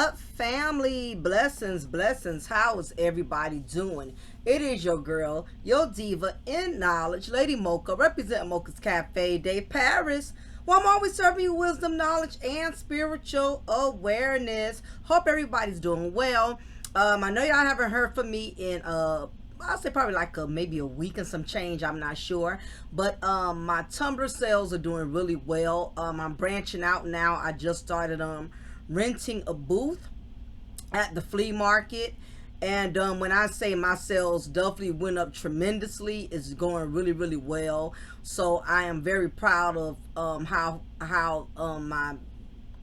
up, family? Blessings. How is everybody doing? It is your girl, your diva in knowledge, Lady Mocha, representing Mocha's Cafe de Paris. Well, I'm always serving you wisdom, knowledge, and spiritual awareness. Hope everybody's doing well. I know y'all haven't heard from me in I'll say probably like maybe a week and some change. I'm not sure, but my Tumblr sales are doing really well. I'm branching out now. I just started renting a booth at the flea market, and when I say my sales definitely went up tremendously, it's going really well. So I am very proud of how my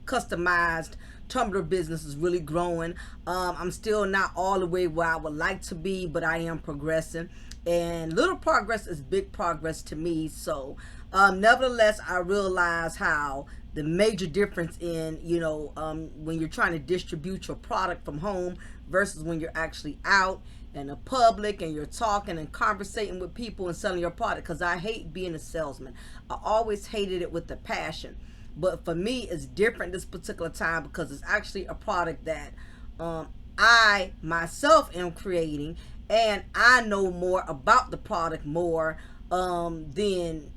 customized Tumblr business is really growing. I'm still not all the way where I would like to be, but I am progressing, and little progress is big progress to me. So nevertheless, I realize how the major difference in when you're trying to distribute your product from home versus when you're actually out in the public and you're talking and conversating with people and selling your product. Because I hate being a salesman. I always hated it with a passion. But for me, it's different this particular time because it's actually a product that I myself am creating, and I know more about the product more than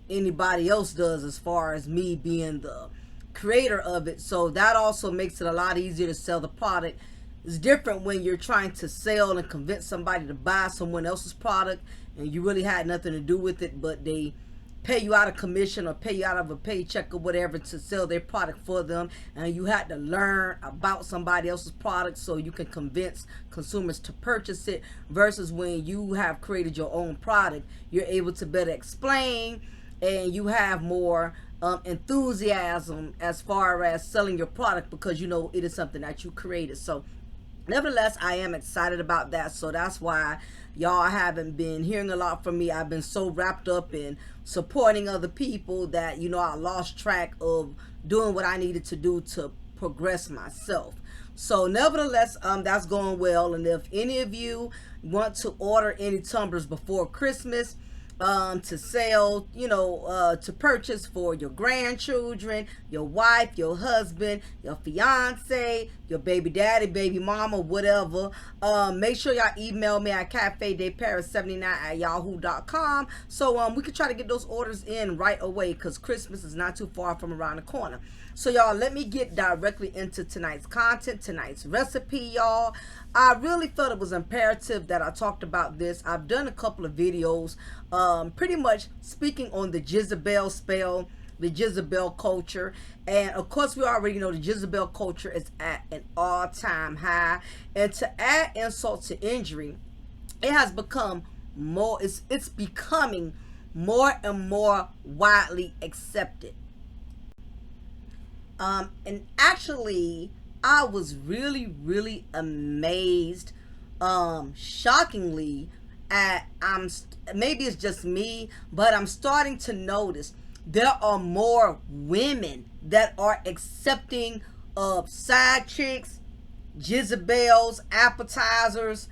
anybody else does, as far as me being the creator of it. So that also makes it a lot easier to sell the product. It's different when you're trying to sell and convince somebody to buy someone else's product and you really had nothing to do with it, but they pay you out of commission or pay you out of a paycheck or whatever to sell their product for them, and you had to learn about somebody else's product so you can convince consumers to purchase it, versus when you have created your own product, you're able to better explain and you have more enthusiasm as far as selling your product, because it is something that you created. So nevertheless, I am excited about that. So that's why y'all haven't been hearing a lot from me. I've been so wrapped up in supporting other people that I lost track of doing what I needed to do to progress myself. So nevertheless, that's going well. And if any of you want to order any tumblers before Christmas, to sell, to purchase for your grandchildren, your wife, your husband, your fiance, your baby daddy, baby mama, whatever, make sure y'all email me at cafedeparis79@yahoo.com, so we can try to get those orders in right away, because Christmas is not too far from around the corner. So y'all, let me get directly into tonight's content, tonight's recipe, y'all. I really felt it was imperative that I talked about this. I've done a couple of videos pretty much speaking on the Jezebel spell, the Jezebel culture, and of course we already know the Jezebel culture is at an all-time high, and to add insult to injury, it has become more, it's becoming more and more widely accepted. And actually, I was really amazed, shockingly, at maybe it's just me, but I'm starting to notice there are more women that are accepting of side chicks, Jezebels, appetizers,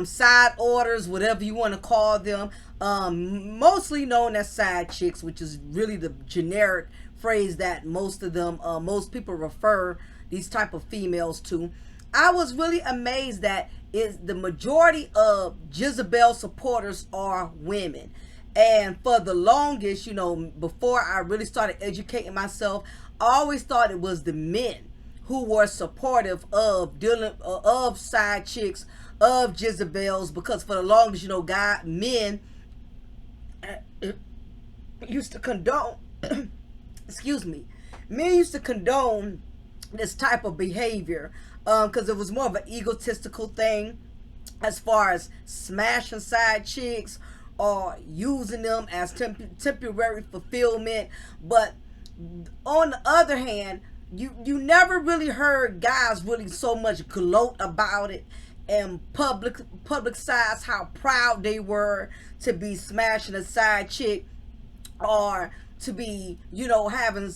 side orders, whatever you want to call them, mostly known as side chicks, which is really the generic phrase that most people refer these type of females to. I was really amazed that the majority of Jezebel supporters are women. And for the longest, before I really started educating myself, I always thought it was the men who were supportive of of side chicks, of Jezebels, because for the longest, men used to condone excuse me, men used to condone this type of behavior, because it was more of an egotistical thing, as far as smashing side chicks or using them as temporary fulfillment. But on the other hand, you never really heard guys really so much gloat about it and publicize how proud they were to be smashing a side chick, or to be, having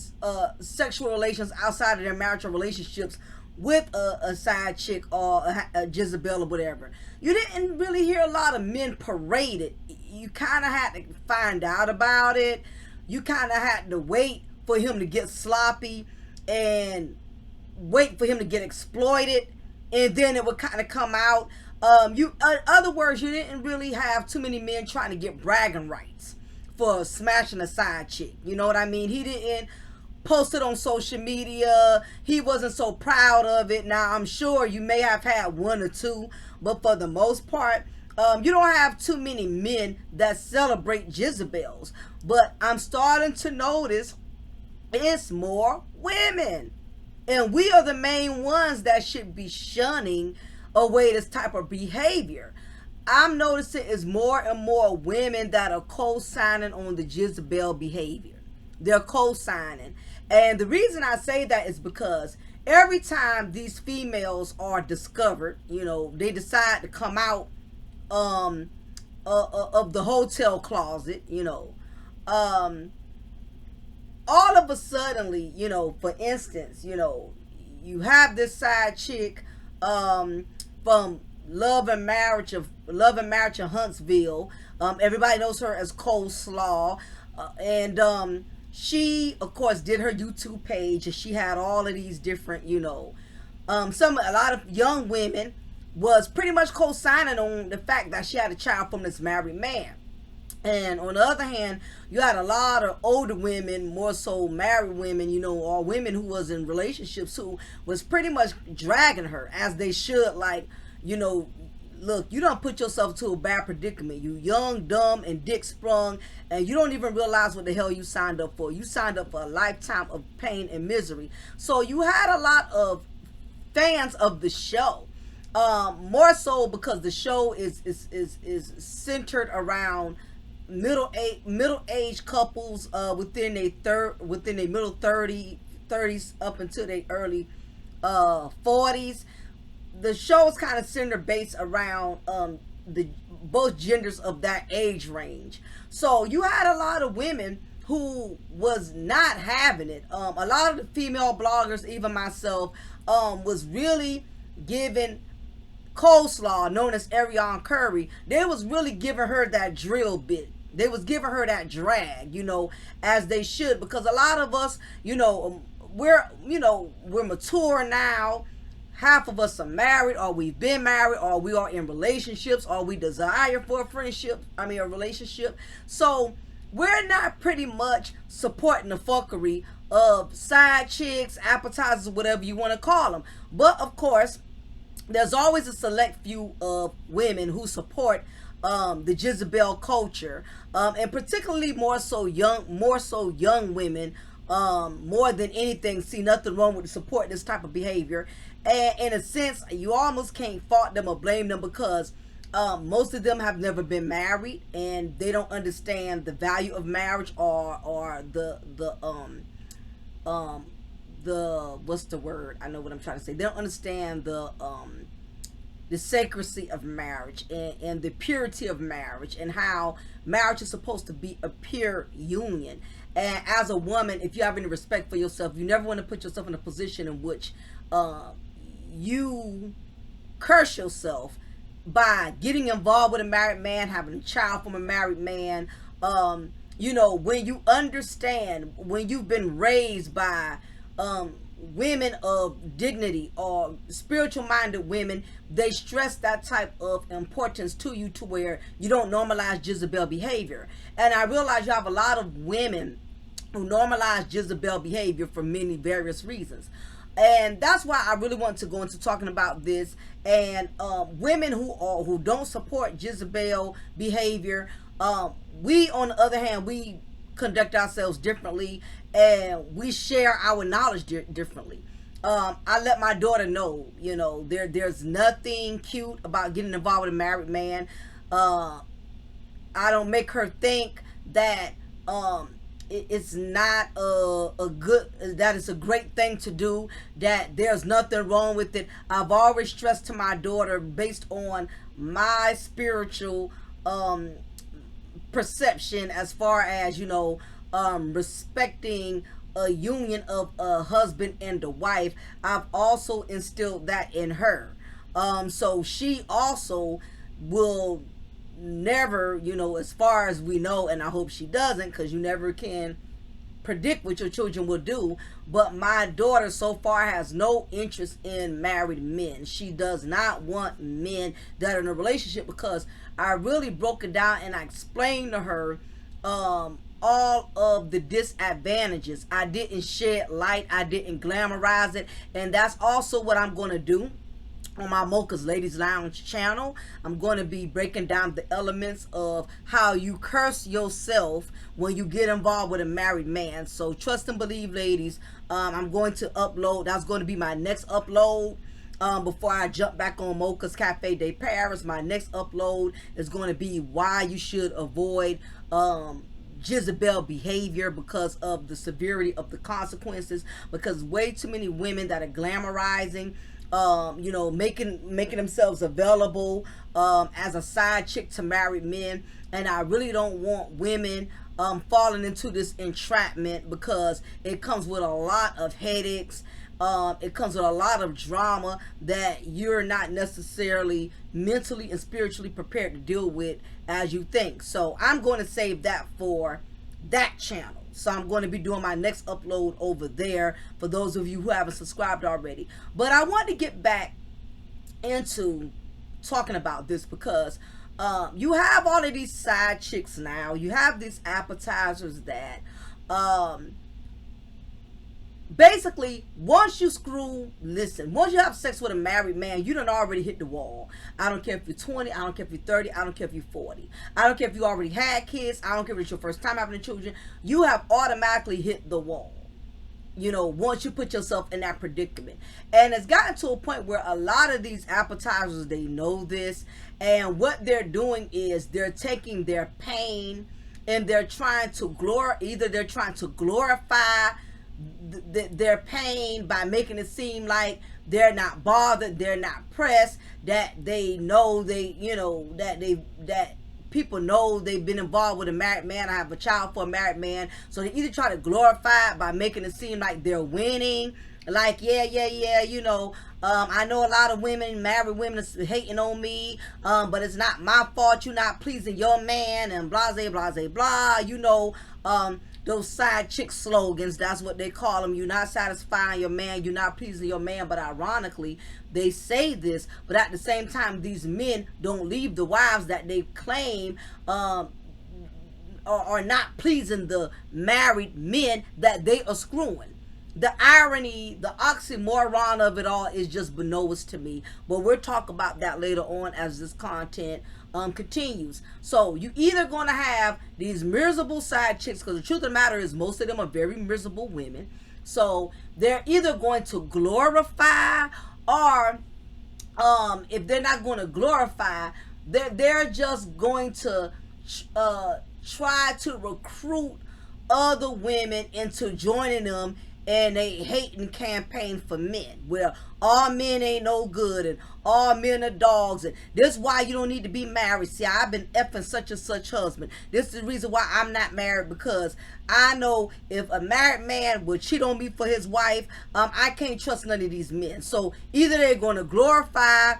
sexual relations outside of their marital relationships with a side chick or a Jezebel or whatever. You didn't really hear a lot of men parade it. You kind of had to find out about it. You kind of had to wait for him to get sloppy and wait for him to get exploited, and then it would kind of come out. Other words, you didn't really have too many men trying to get bragging rights for smashing a side chick. You know what I mean? He didn't post it on social media. He wasn't so proud of it. Now, I'm sure you may have had one or two, but for the most part, you don't have too many men that celebrate Jezebels. But I'm starting to notice it's more women. And we are the main ones that should be shunning away this type of behavior. I'm noticing it's more and more women that are co-signing on the Jezebel behavior. They're co-signing. And the reason I say that is because every time these females are discovered, you know, they decide to come out of the hotel closet, you know, all of a suddenly, you know, for instance, you know, you have this side chick from Love and Marriage of Huntsville. Everybody knows her as Coleslaw, and she, of course, did her YouTube page, and she had all of these different, you know, a lot of young women was pretty much co-signing on the fact that she had a child from this married man. And on the other hand, you had a lot of older women, more so married women, you know, or women who was in relationships who was pretty much dragging her, as they should, like, you know, look, you don't put yourself to a bad predicament. You young, dumb, and dick sprung, and you don't even realize what the hell you signed up for. You signed up for a lifetime of pain and misery. So you had a lot of fans of the show. More so because the show is centered around middle-aged couples within their middle 30s up until their early 40s. The show is kind of centered based around the both genders of that age range. So you had a lot of women who was not having it. A lot of the female bloggers, even myself, was really giving Coleslaw, known as Ariane Curry, they was really giving her that drill bit. They was giving her that drag, you know, as they should, because a lot of us, you know, we're mature now. Half of us are married, or we've been married, or we are in relationships, or we desire for a relationship. So we're not pretty much supporting the fuckery of side chicks, appetizers, whatever you want to call them. But of course, there's always a select few of women who support the Jezebel culture, and particularly more so young women, more than anything, see nothing wrong with support this type of behavior. And in a sense, you almost can't fault them or blame them, because most of them have never been married, and they don't understand the value of marriage, or the what's the word? I know what I'm trying to say. They don't understand the sacredcy of marriage, and the purity of marriage, and how marriage is supposed to be a pure union. And as a woman, if you have any respect for yourself, you never want to put yourself in a position in which you curse yourself by getting involved with a married man, having a child from a married man. You know, when you understand, when you've been raised by women of dignity or spiritual minded women, they stress that type of importance to you, to where you don't normalize Jezebel behavior. And I realize you have a lot of women who normalize Jezebel behavior for many various reasons. And that's why I really want to go into talking about this. And women who don't support Jezebel behavior, we, on the other hand, we conduct ourselves differently, and we share our knowledge differently. I let my daughter know, you know, there's nothing cute about getting involved with a married man. I don't make her think that it's not that it's a great thing to do, that there's nothing wrong with it. I've always stressed to my daughter, based on my spiritual perception, as far as, you know, respecting a union of a husband and a wife, I've also instilled that in her. So she also will never, you know, as far as we know, and I hope she doesn't, because you never can predict what your children will do. But my daughter so far has no interest in married men. She does not want men that are in a relationship, because I really broke it down and I explained to her all of the disadvantages. I didn't shed light, I didn't glamorize it, and that's also what I'm going to do on my Mocha's Ladies Lounge channel. I'm going to be breaking down the elements of how you curse yourself when you get involved with a married man. So trust and believe, ladies. I'm going to upload. That's going to be my next upload. Before I jump back on Mocha's Cafe de Paris, my next upload is going to be why you should avoid Jezebel behavior because of the severity of the consequences. Because way too many women that are glamorizing, you know, making themselves available as a side chick to married men. And I really don't want women falling into this entrapment, because it comes with a lot of headaches. It comes with a lot of drama that you're not necessarily mentally and spiritually prepared to deal with as you think. So I'm going to save that for that channel. So I'm going to be doing my next upload over there for those of you who haven't subscribed already. But I want to get back into talking about this, because you have all of these side chicks now. You have these appetizers that basically, once you once you have sex with a married man, you done already hit the wall. I don't care if you're 20, I don't care if you're 30, I don't care if you're 40. I don't care if you already had kids, I don't care if it's your first time having children. You have automatically hit the wall, you know, once you put yourself in that predicament. And it's gotten to a point where a lot of these appetizers, they know this, and what they're doing is they're taking their pain and they're trying to glorify their pain by making it seem like they're not bothered, they're not pressed, that they know that people know they've been involved with a married man. I have a child for a married man. So they either try to glorify it by making it seem like they're winning, like yeah, you know, I know a lot of women, married women, is hating on me, but it's not my fault, you're not pleasing your man, and blah blah, you know, those side chick slogans, that's what they call them. You're not satisfying your man, you're not pleasing your man. But ironically, they say this, but at the same time, these men don't leave the wives that they claim are not pleasing the married men that they are screwing. The irony, the oxymoron of it all is just bananas to me. But we'll talk about that later on as this content continues. So you either going to have these miserable side chicks, because the truth of the matter is most of them are very miserable women. So they're either going to glorify, or if they're not going to glorify, they're just going to try to recruit other women into joining them and a hating campaign for men, where all men ain't no good and all men are dogs, and this is why you don't need to be married. See, I've been effing such and such husband. This is the reason why I'm not married, because I know if a married man would cheat on me for his wife, I can't trust none of these men. So either they're going to glorify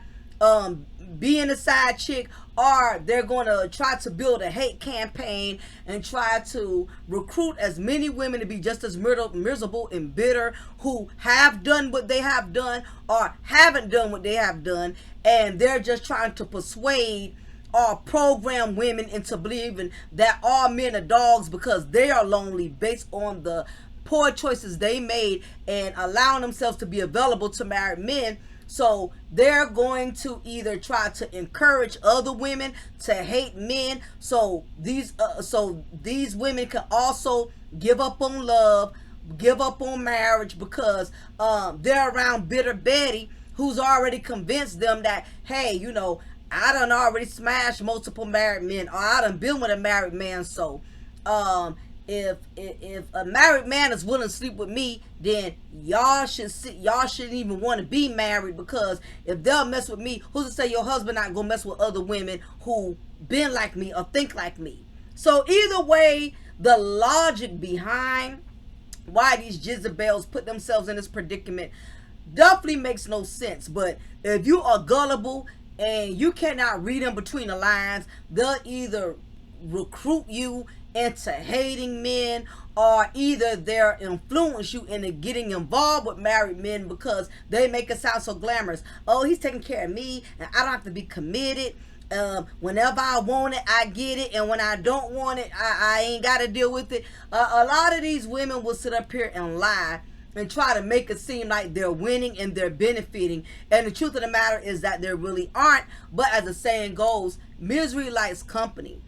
being a side chick, or they're going to try to build a hate campaign and try to recruit as many women to be just as miserable and bitter, who have done what they have done or haven't done what they have done, and they're just trying to persuade or program women into believing that all men are dogs because they are lonely, based on the poor choices they made and allowing themselves to be available to married men. So they're going to either try to encourage other women to hate men. So these women can also give up on love, give up on marriage, because they're around bitter Betty, who's already convinced them that, hey, you know, I done already smashed multiple married men, or I done been with a married man. So if a married man is willing to sleep with me, then y'all shouldn't even want to be married, because if they'll mess with me, who's to say your husband not gonna mess with other women who been like me or think like me? So either way, the logic behind why these Jezebels put themselves in this predicament definitely makes no sense. But if you are gullible and you cannot read in between the lines, they'll either recruit you into hating men, or either they're influence you into getting involved with married men because they make it sound so glamorous. Oh, he's taking care of me and I don't have to be committed. Whenever I want it, I get it, and when I don't want it, I ain't got to deal with it. A lot of these women will sit up here and lie and try to make it seem like they're winning and they're benefiting, and the truth of the matter is that they really aren't. But as the saying goes, misery likes company.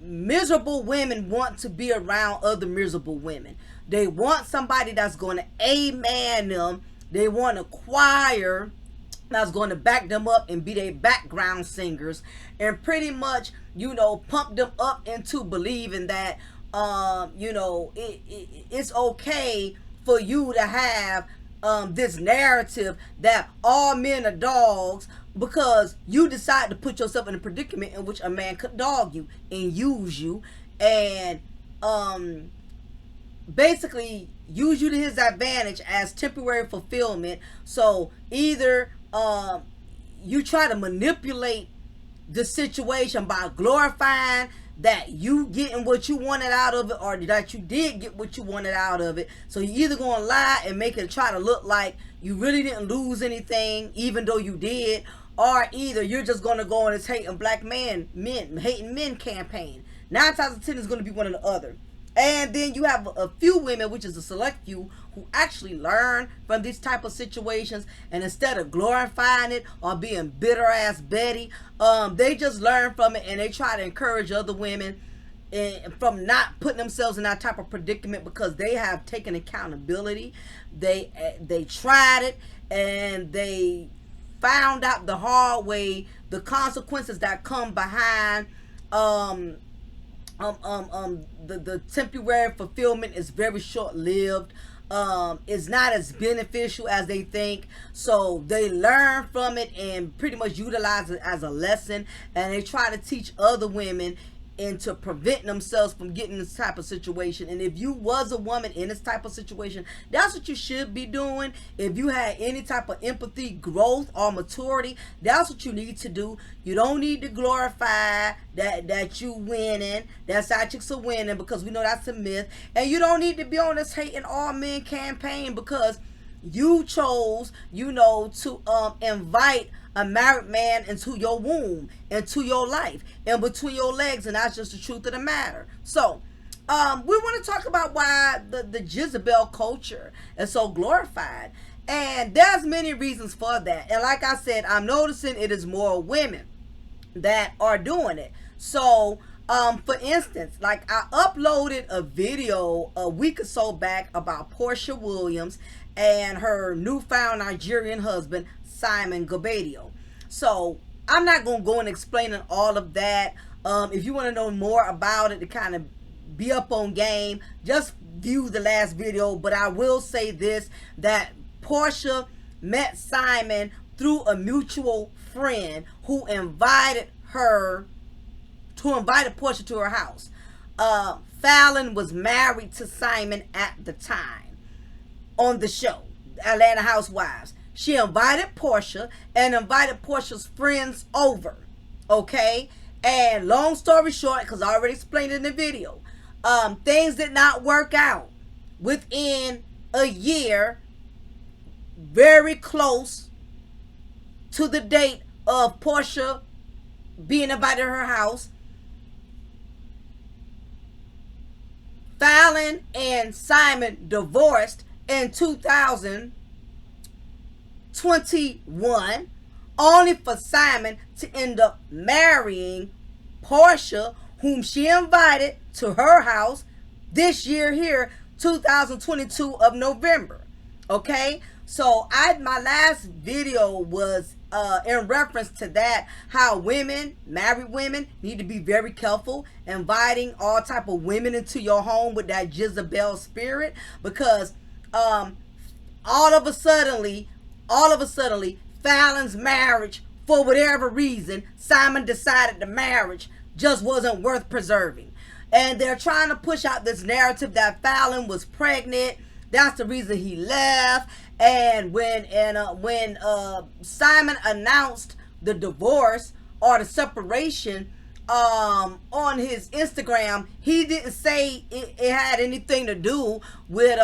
Miserable women want to be around other miserable women. They want somebody that's going to amen them. They want a choir that's going to back them up and be their background singers, and pretty much, pump them up into believing that, it's okay for you to have this narrative that all men are dogs, because you decide to put yourself in a predicament in which a man could dog you and use you, and basically use you to his advantage as temporary fulfillment. So either you try to manipulate the situation by glorifying that you getting what you wanted out of it, or that you did get what you wanted out of it. So you either gonna lie and make it try to look like you really didn't lose anything even though you did, or either you're just gonna go on this hating hating men campaign. 9 times out of 10 is gonna be one or the other. And then you have a few women, which is a select few, who actually learn from these type of situations, and instead of glorifying it or being bitter ass Betty, they just learn from it, and they try to encourage other women from not putting themselves in that type of predicament, because they have taken accountability. They tried it, and they found out the hard way the consequences that come behind the temporary fulfillment is very short-lived. It's not as beneficial as they think. So they learn from it and pretty much utilize it as a lesson, and they try to teach other women into preventing themselves from getting this type of situation. And if you was a woman in this type of situation, that's what you should be doing. If you had any type of empathy, growth, or maturity, that's what you need to do. You don't need to glorify that you winning. That's how chicks are winning, because we know that's a myth. And you don't need to be on this hating all men campaign, because you chose, to invite a married man into your womb, into your life, and between your legs, and that's just the truth of the matter. So we want to talk about why the Jezebel culture is so glorified, and there's many reasons for that. And like I said, I'm noticing it is more women that are doing it. So for instance, like I uploaded a video a week or so back about Portia Williams and her newfound Nigerian husband, Simon Gabadio. So I'm not going to go and explain all of that. If you want to know more about it, to kind of be up on game, just view the last video. But I will say this, that Portia met Simon through a mutual friend who invited Portia to her house. Fallon was married to Simon at the time on the show, Atlanta Housewives. She invited Portia and invited Portia's friends over, okay? And long story short, because I already explained it in the video, things did not work out. Within a year, very close to the date of Portia being invited to her house, Fallon and Simon divorced in 2021, only for Simon to end up marrying Portia, whom she invited to her house this year here, 2022 of November. Okay, so my last video was in reference to that, how women, married women, need to be very careful inviting all type of women into your home with that Jezebel spirit, because all of a sudden, Fallon's marriage, for whatever reason, Simon decided the marriage just wasn't worth preserving. And they're trying to push out this narrative that Fallon was pregnant. That's the reason he left. And when Simon announced the divorce or the separation, on his Instagram, he didn't say it had anything to do with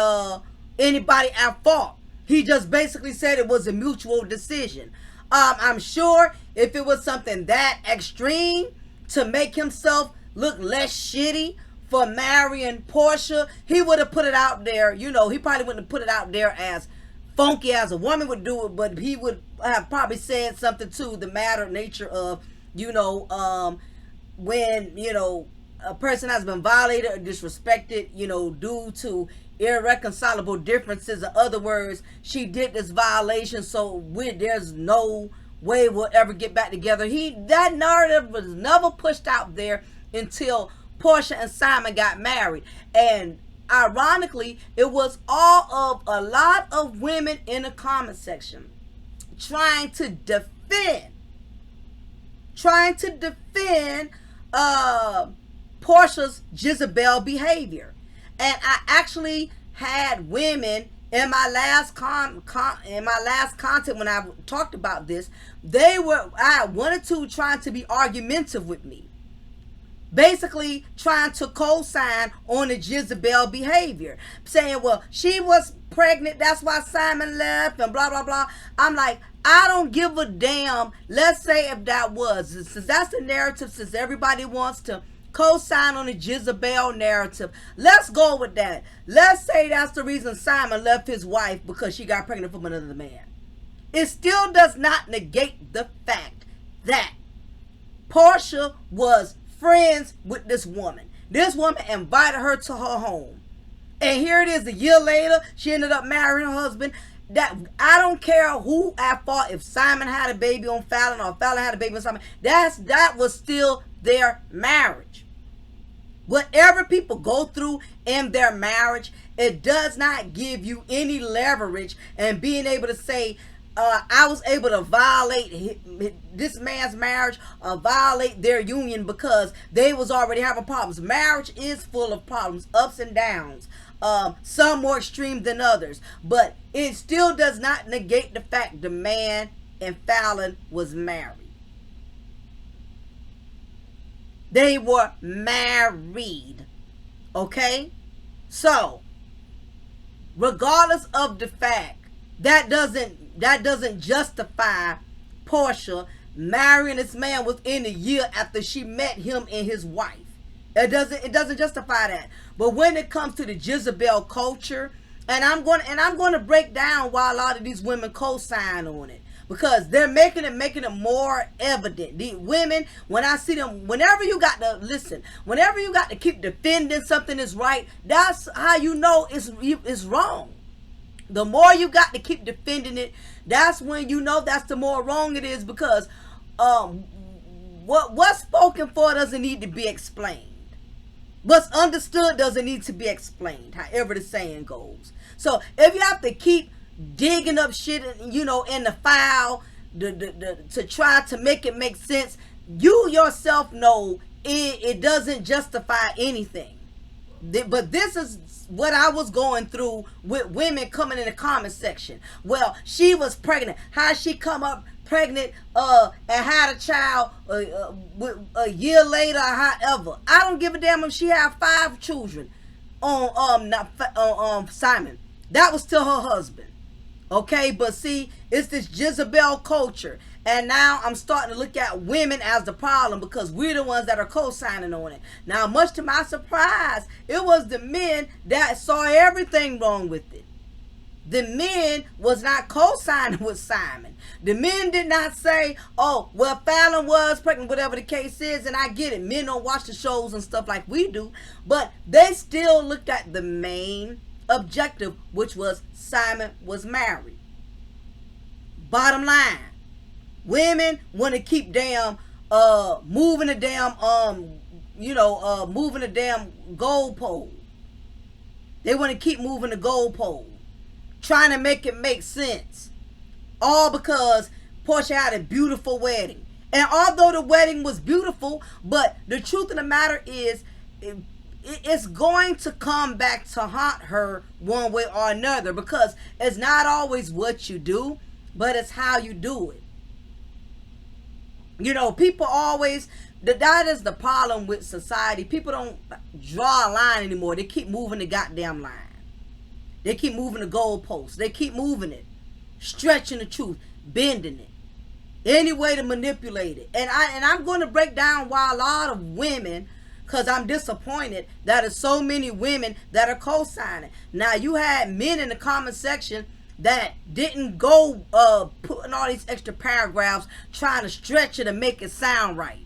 anybody at fault. He just basically said it was a mutual decision. I'm sure if it was something that extreme to make himself look less shitty for marrying Portia, he would have put it out there. You know, he probably wouldn't have put it out there as funky as a woman would do it, but he would have probably said something to the matter nature of, you know, when, you know, a person has been violated or disrespected, you know, due to irreconcilable differences. In other words, she did this violation, so there's no way we'll ever get back together. That narrative was never pushed out there until Portia and Simon got married. And ironically, it was all of a lot of women in the comment section trying to defend Portia's Jezebel behavior. And I actually had women in my last content when I talked about this. I had one or two trying to be argumentative with me, basically trying to co-sign on the Jezebel behavior, saying, well, she was pregnant, that's why Simon left, and blah blah blah. I'm like, I don't give a damn. Let's say if that was, since that's the narrative, since everybody wants to co-sign on the Jezebel narrative, let's go with that. Let's say that's the reason Simon left his wife, because she got pregnant from another man. It still does not negate the fact that Portia was friends with this woman. This woman invited her to her home, and here it is, a year later, she ended up marrying her husband. That I don't care who at fault, if Simon had a baby on Fallon or Fallon had a baby on Simon, that was still their marriage. Whatever people go through in their marriage, it does not give you any leverage and being able to say, I was able to violate this man's marriage or violate their union because they was already having problems. Marriage is full of problems, ups and downs. Some more extreme than others, but it still does not negate the fact the man and Fallon was married. They were married. Okay? So, regardless of the fact, that doesn't justify Portia marrying this man within a year after she met him and his wife. It doesn't justify that. But when it comes to the Jezebel culture, and I'm going to break down why a lot of these women co-sign on it, because they're making it more evident. The women, when I see them, whenever you got to keep defending something is right, that's how you know it's wrong. The more you got to keep defending it, that's when you know that's the more wrong it is, because what's spoken for doesn't need to be explained. What's understood doesn't need to be explained, however the saying goes. So if you have to keep digging up shit, you know, in the file to try to make it make sense, you yourself know it doesn't justify anything. But this is what I was going through with women coming in the comment section. Well, she was pregnant. How she come up pregnant and had a child a year later, however. I don't give a damn if she had 5 children on Simon. That was still her husband. Okay, but see, it's this Jezebel culture. And now I'm starting to look at women as the problem, because we're the ones that are co-signing on it. Now, much to my surprise, it was the men that saw everything wrong with it. The men was not co-signing with Simon. The men did not say, oh, well, Fallon was pregnant, whatever the case is, and I get it. Men don't watch the shows and stuff like we do. But they still looked at the main objective, which was Simon was married. Bottom line, women want to keep moving the damn goalpole. They want to keep moving the goalpole, trying to make it make sense. All because Portia had a beautiful wedding. And although the wedding was beautiful, but the truth of the matter is, it's going to come back to haunt her one way or another, because it's not always what you do, but it's how you do it. You know, people always, That is the problem with society. People don't draw a line anymore. They keep moving the goddamn line. They keep moving the goalposts. They keep moving it, stretching the truth, bending it, any way to manipulate it. And I'm going to break down why a lot of women, because I'm disappointed that there's so many women that are co-signing. Now, you had men in the comment section that didn't go putting all these extra paragraphs trying to stretch it and make it sound right.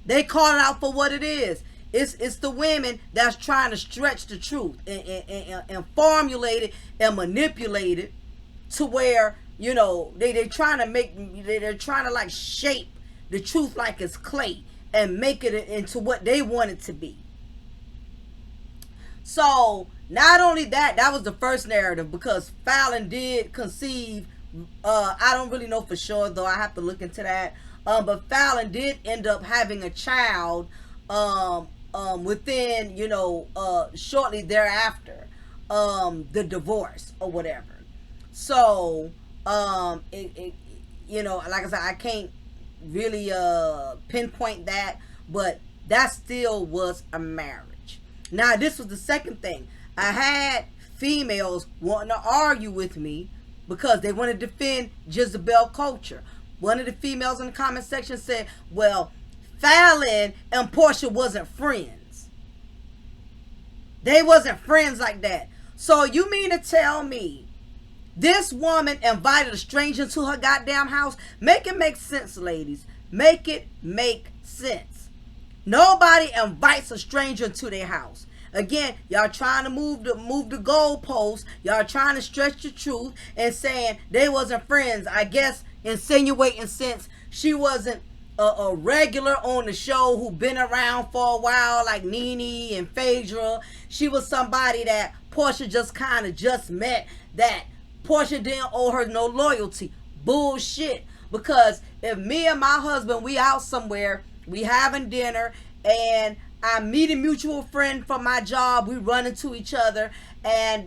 They call it out for what it is. It's the women that's trying to stretch the truth and formulate it and manipulate it to where, you know, they're trying to like shape the truth like it's clay and make it into what they want it to be. So not only that was the first narrative, because Fallon did conceive. I don't really know for sure, though. I have to look into that. But Fallon did end up having a child within, you know, shortly thereafter, the divorce or whatever. So, you know, like I said, I can't really pinpoint that, but that still was a marriage. Now, this was the second thing. I had females wanting to argue with me because they want to defend Jezebel culture. One of the females in the comment section said, well, Fallon and Portia wasn't friends. They wasn't friends like that. So you mean to tell me this woman invited a stranger into her goddamn house? Make it make sense, ladies. Make it make sense. Nobody invites a stranger into their house. Again, y'all trying to move the goalposts. Y'all trying to stretch the truth and saying they wasn't friends. I guess insinuating since she wasn't a regular on the show who been around for a while, like Nene and Phaedra. She was somebody that Portia just kind of just met, that Portia didn't owe her no loyalty. Bullshit. Because if me and my husband, we out somewhere, we having dinner, and I meet a mutual friend from my job, we run into each other, and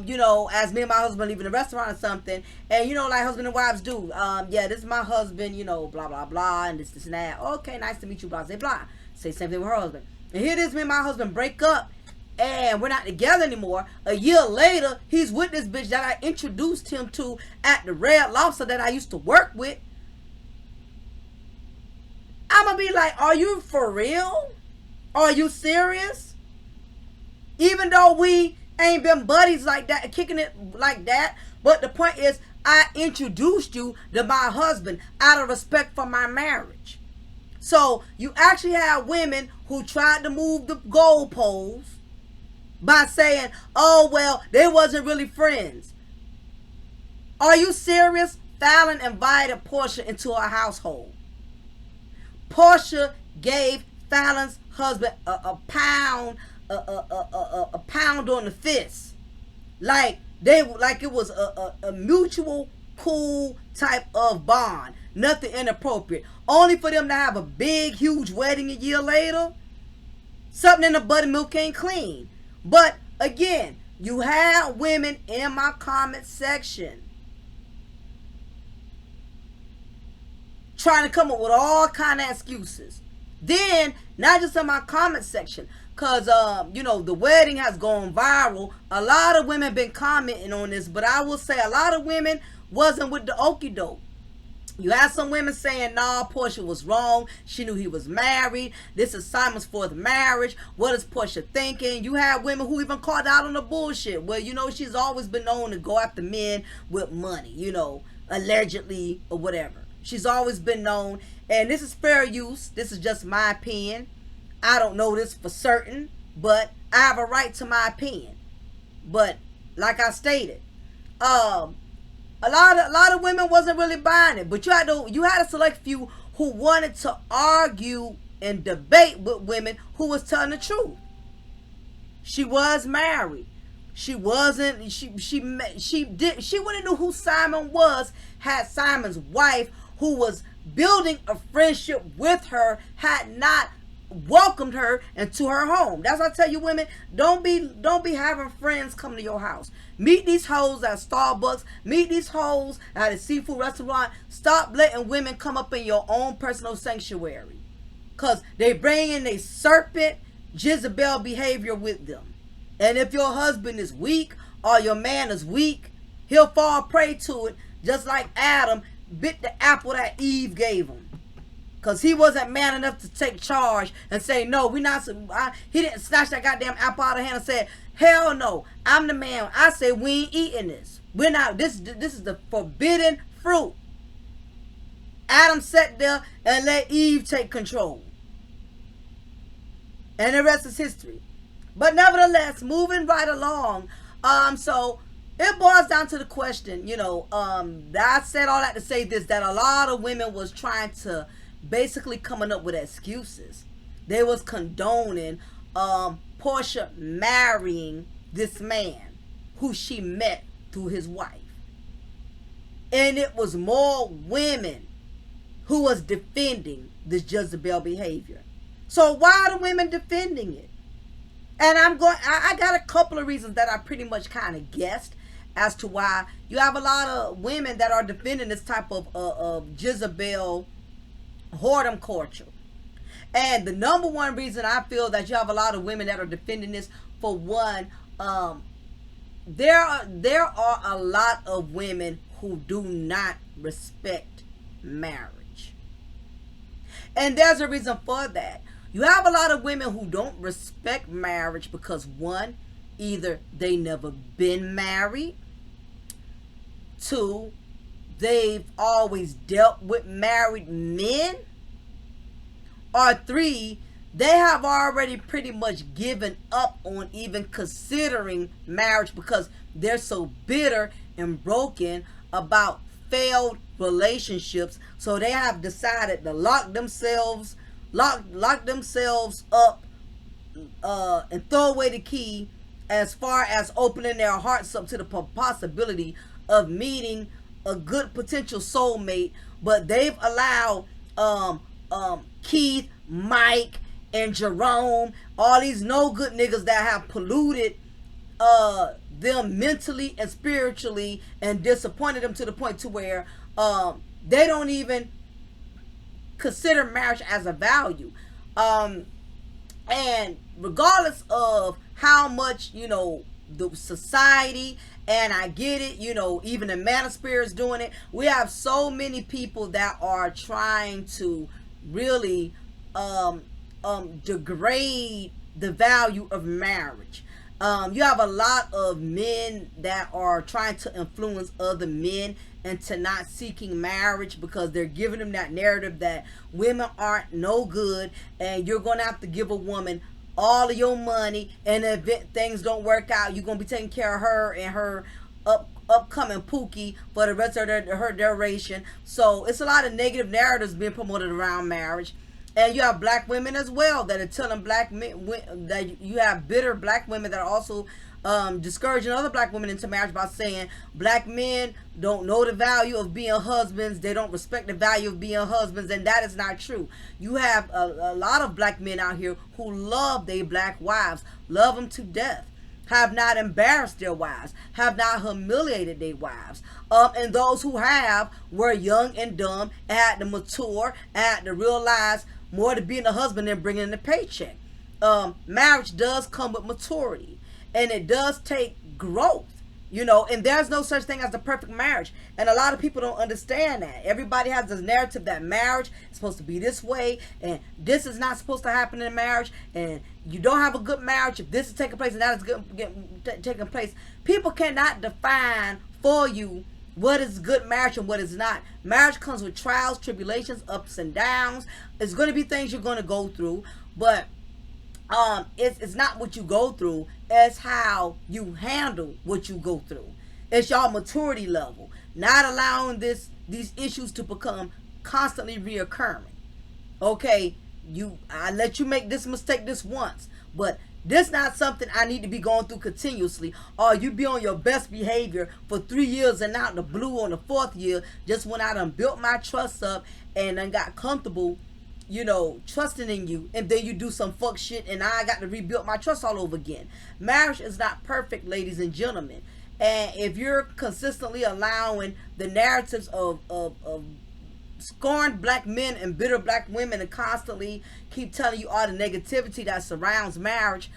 you know, as me and my husband leaving the restaurant or something, and you know, like husband and wives do, yeah, this is my husband, you know, blah blah blah, and this and that. Okay, nice to meet you, blah blah blah. Say same thing with her husband. And here it is, me and my husband break up, and we're not together anymore. A year later, he's with this bitch that I introduced him to at the Red Lobster that I used to work with. I'm gonna be like, are you for real? Are you serious? Even though we ain't been buddies like that, kicking it like that, but the point is, I introduced you to my husband out of respect for my marriage. So you actually have women who tried to move the goalposts by saying, oh, well, they wasn't really friends. Are you serious? Fallon invited Portia into her household. Portia gave Fallon's husband a pound on the fist, like it was a mutual cool type of bond, nothing inappropriate, only for them to have a big huge wedding a year later. Something in the buttermilk ain't clean. But again, you have women in my comment section trying to come up with all kind of excuses. Then, not just in my comment section, because, you know, the wedding has gone viral. A lot of women been commenting on this, but I will say a lot of women wasn't with the okie doke. You had some women saying, nah, Portia was wrong. She knew he was married. This is Simon's fourth marriage. What is Portia thinking? You had women who even called out on the bullshit. Well, you know, she's always been known to go after men with money, you know, allegedly or whatever. She's always been known. And this is fair use. This is just my opinion. I don't know this for certain, but I have a right to my opinion. But like I stated, a lot of women wasn't really buying it. But you had a select few who wanted to argue and debate with women who was telling the truth. She was married. She wasn't. She wouldn't know who Simon was. Had Simon's wife, who was building a friendship with her, had not welcomed her into her home. That's why I tell you, women, don't be having friends come to your house. Meet these hoes at Starbucks. Meet these hoes at a seafood restaurant. Stop letting women come up in your own personal sanctuary. Because they bring in a serpent Jezebel behavior with them. And if your husband is weak or your man is weak, he'll fall prey to it, just like Adam bit the apple that Eve gave him. Because he wasn't man enough to take charge and say, no, we not. He didn't snatch that goddamn apple out of hand and say, hell no, I'm the man. I say, we ain't eating this. We're not. This is the forbidden fruit. Adam sat there and let Eve take control. And the rest is history. But nevertheless, moving right along. So it boils down to the question, I said all that to say this, that a lot of women was trying to basically coming up with excuses. They was condoning Portia marrying this man who she met through his wife. And it was more women who was defending this Jezebel behavior. So why are the women defending it? And I got a couple of reasons that I pretty much kind of guessed as to why you have a lot of women that are defending this type of Jezebel whoredom culture. And the number one reason I feel that you have a lot of women that are defending this, for one, there are a lot of women who do not respect marriage. And there's a reason for that. You have a lot of women who don't respect marriage because, one, either they never been married, two, they've always dealt with married men, or three, they have already pretty much given up on even considering marriage because they're so bitter and broken about failed relationships. So they have decided to lock themselves up and throw away the key as far as opening their hearts up to the possibility of meeting a good potential soulmate. But they've allowed Keith, Mike, and Jerome, all these no good niggas that have polluted them mentally and spiritually and disappointed them to the point to where they don't even consider marriage as a value. And regardless of how much, the society, and I get it, even the manosphere is doing it. We have so many people that are trying to really degrade the value of marriage. You have a lot of men that are trying to influence other men into not seeking marriage because they're giving them that narrative that women aren't no good and you're going to have to give a woman all of your money, and if things don't work out, you're going to be taking care of her and her upcoming pookie for the rest of her duration. So it's a lot of negative narratives being promoted around marriage. And you have black women as well that are telling black men that you have bitter black women that are also discouraging other black women into marriage by saying black men don't know the value of being husbands. They don't respect the value of being husbands, and that is not true. You have a lot of black men out here who love their black wives, love them to death, have not embarrassed their wives, have not humiliated their wives. And those who have were young and dumb, and had to mature, and had to realize more to being a husband than bringing in a paycheck. Marriage does come with maturity, and it does take growth, and there's no such thing as the perfect marriage. And a lot of people don't understand that. Everybody has this narrative that marriage is supposed to be this way, and this is not supposed to happen in marriage, and you don't have a good marriage if this is taking place and that is taking place. People cannot define for you what is good marriage and what is not. Marriage comes with trials, tribulations, ups and downs. It's going to be things you're going to go through, but it's not what you go through, it's how you handle what you go through. It's your maturity level, not allowing these issues to become constantly reoccurring. Okay, I let you make this mistake this once, but this not something I need to be going through continuously. Or you be on your best behavior for 3 years and out the blue on the 4th year, just when I done built my trust up and then got comfortable, trusting in you, and then you do some fuck shit and I got to rebuild my trust all over again. Marriage is not perfect, ladies and gentlemen. And if you're consistently allowing the narratives of scorn black men and bitter black women and constantly keep telling you all the negativity that surrounds marriage,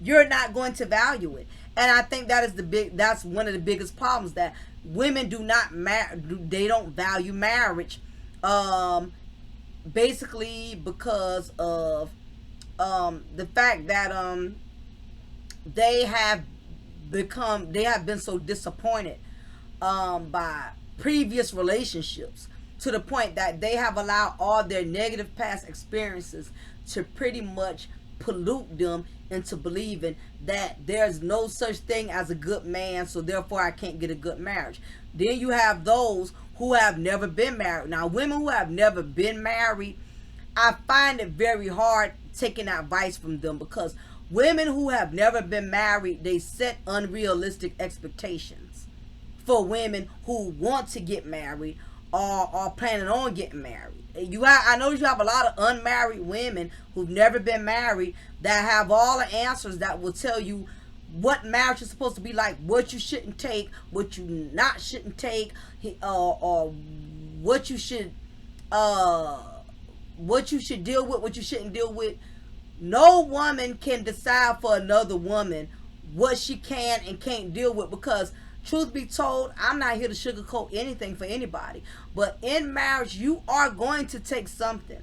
you're not going to value it. And I think that's one of the biggest problems, that women do not they don't value marriage, basically because of the fact that they have been so disappointed by previous relationships, to the point that they have allowed all their negative past experiences to pretty much pollute them into believing that there's no such thing as a good man, so therefore I can't get a good marriage. Then you have those who have never been married. Now, women who have never been married, I find it very hard taking advice from them, because women who have never been married, they set unrealistic expectations for women who want to get married or are planning on getting married. I know you have a lot of unmarried women who've never been married that have all the answers, that will tell you what marriage is supposed to be like, what you shouldn't take, what you not shouldn't take, or what you should deal with, what you shouldn't deal with. No woman can decide for another woman what she can and can't deal with, because truth be told, I'm not here to sugarcoat anything for anybody. But in marriage, you are going to take something.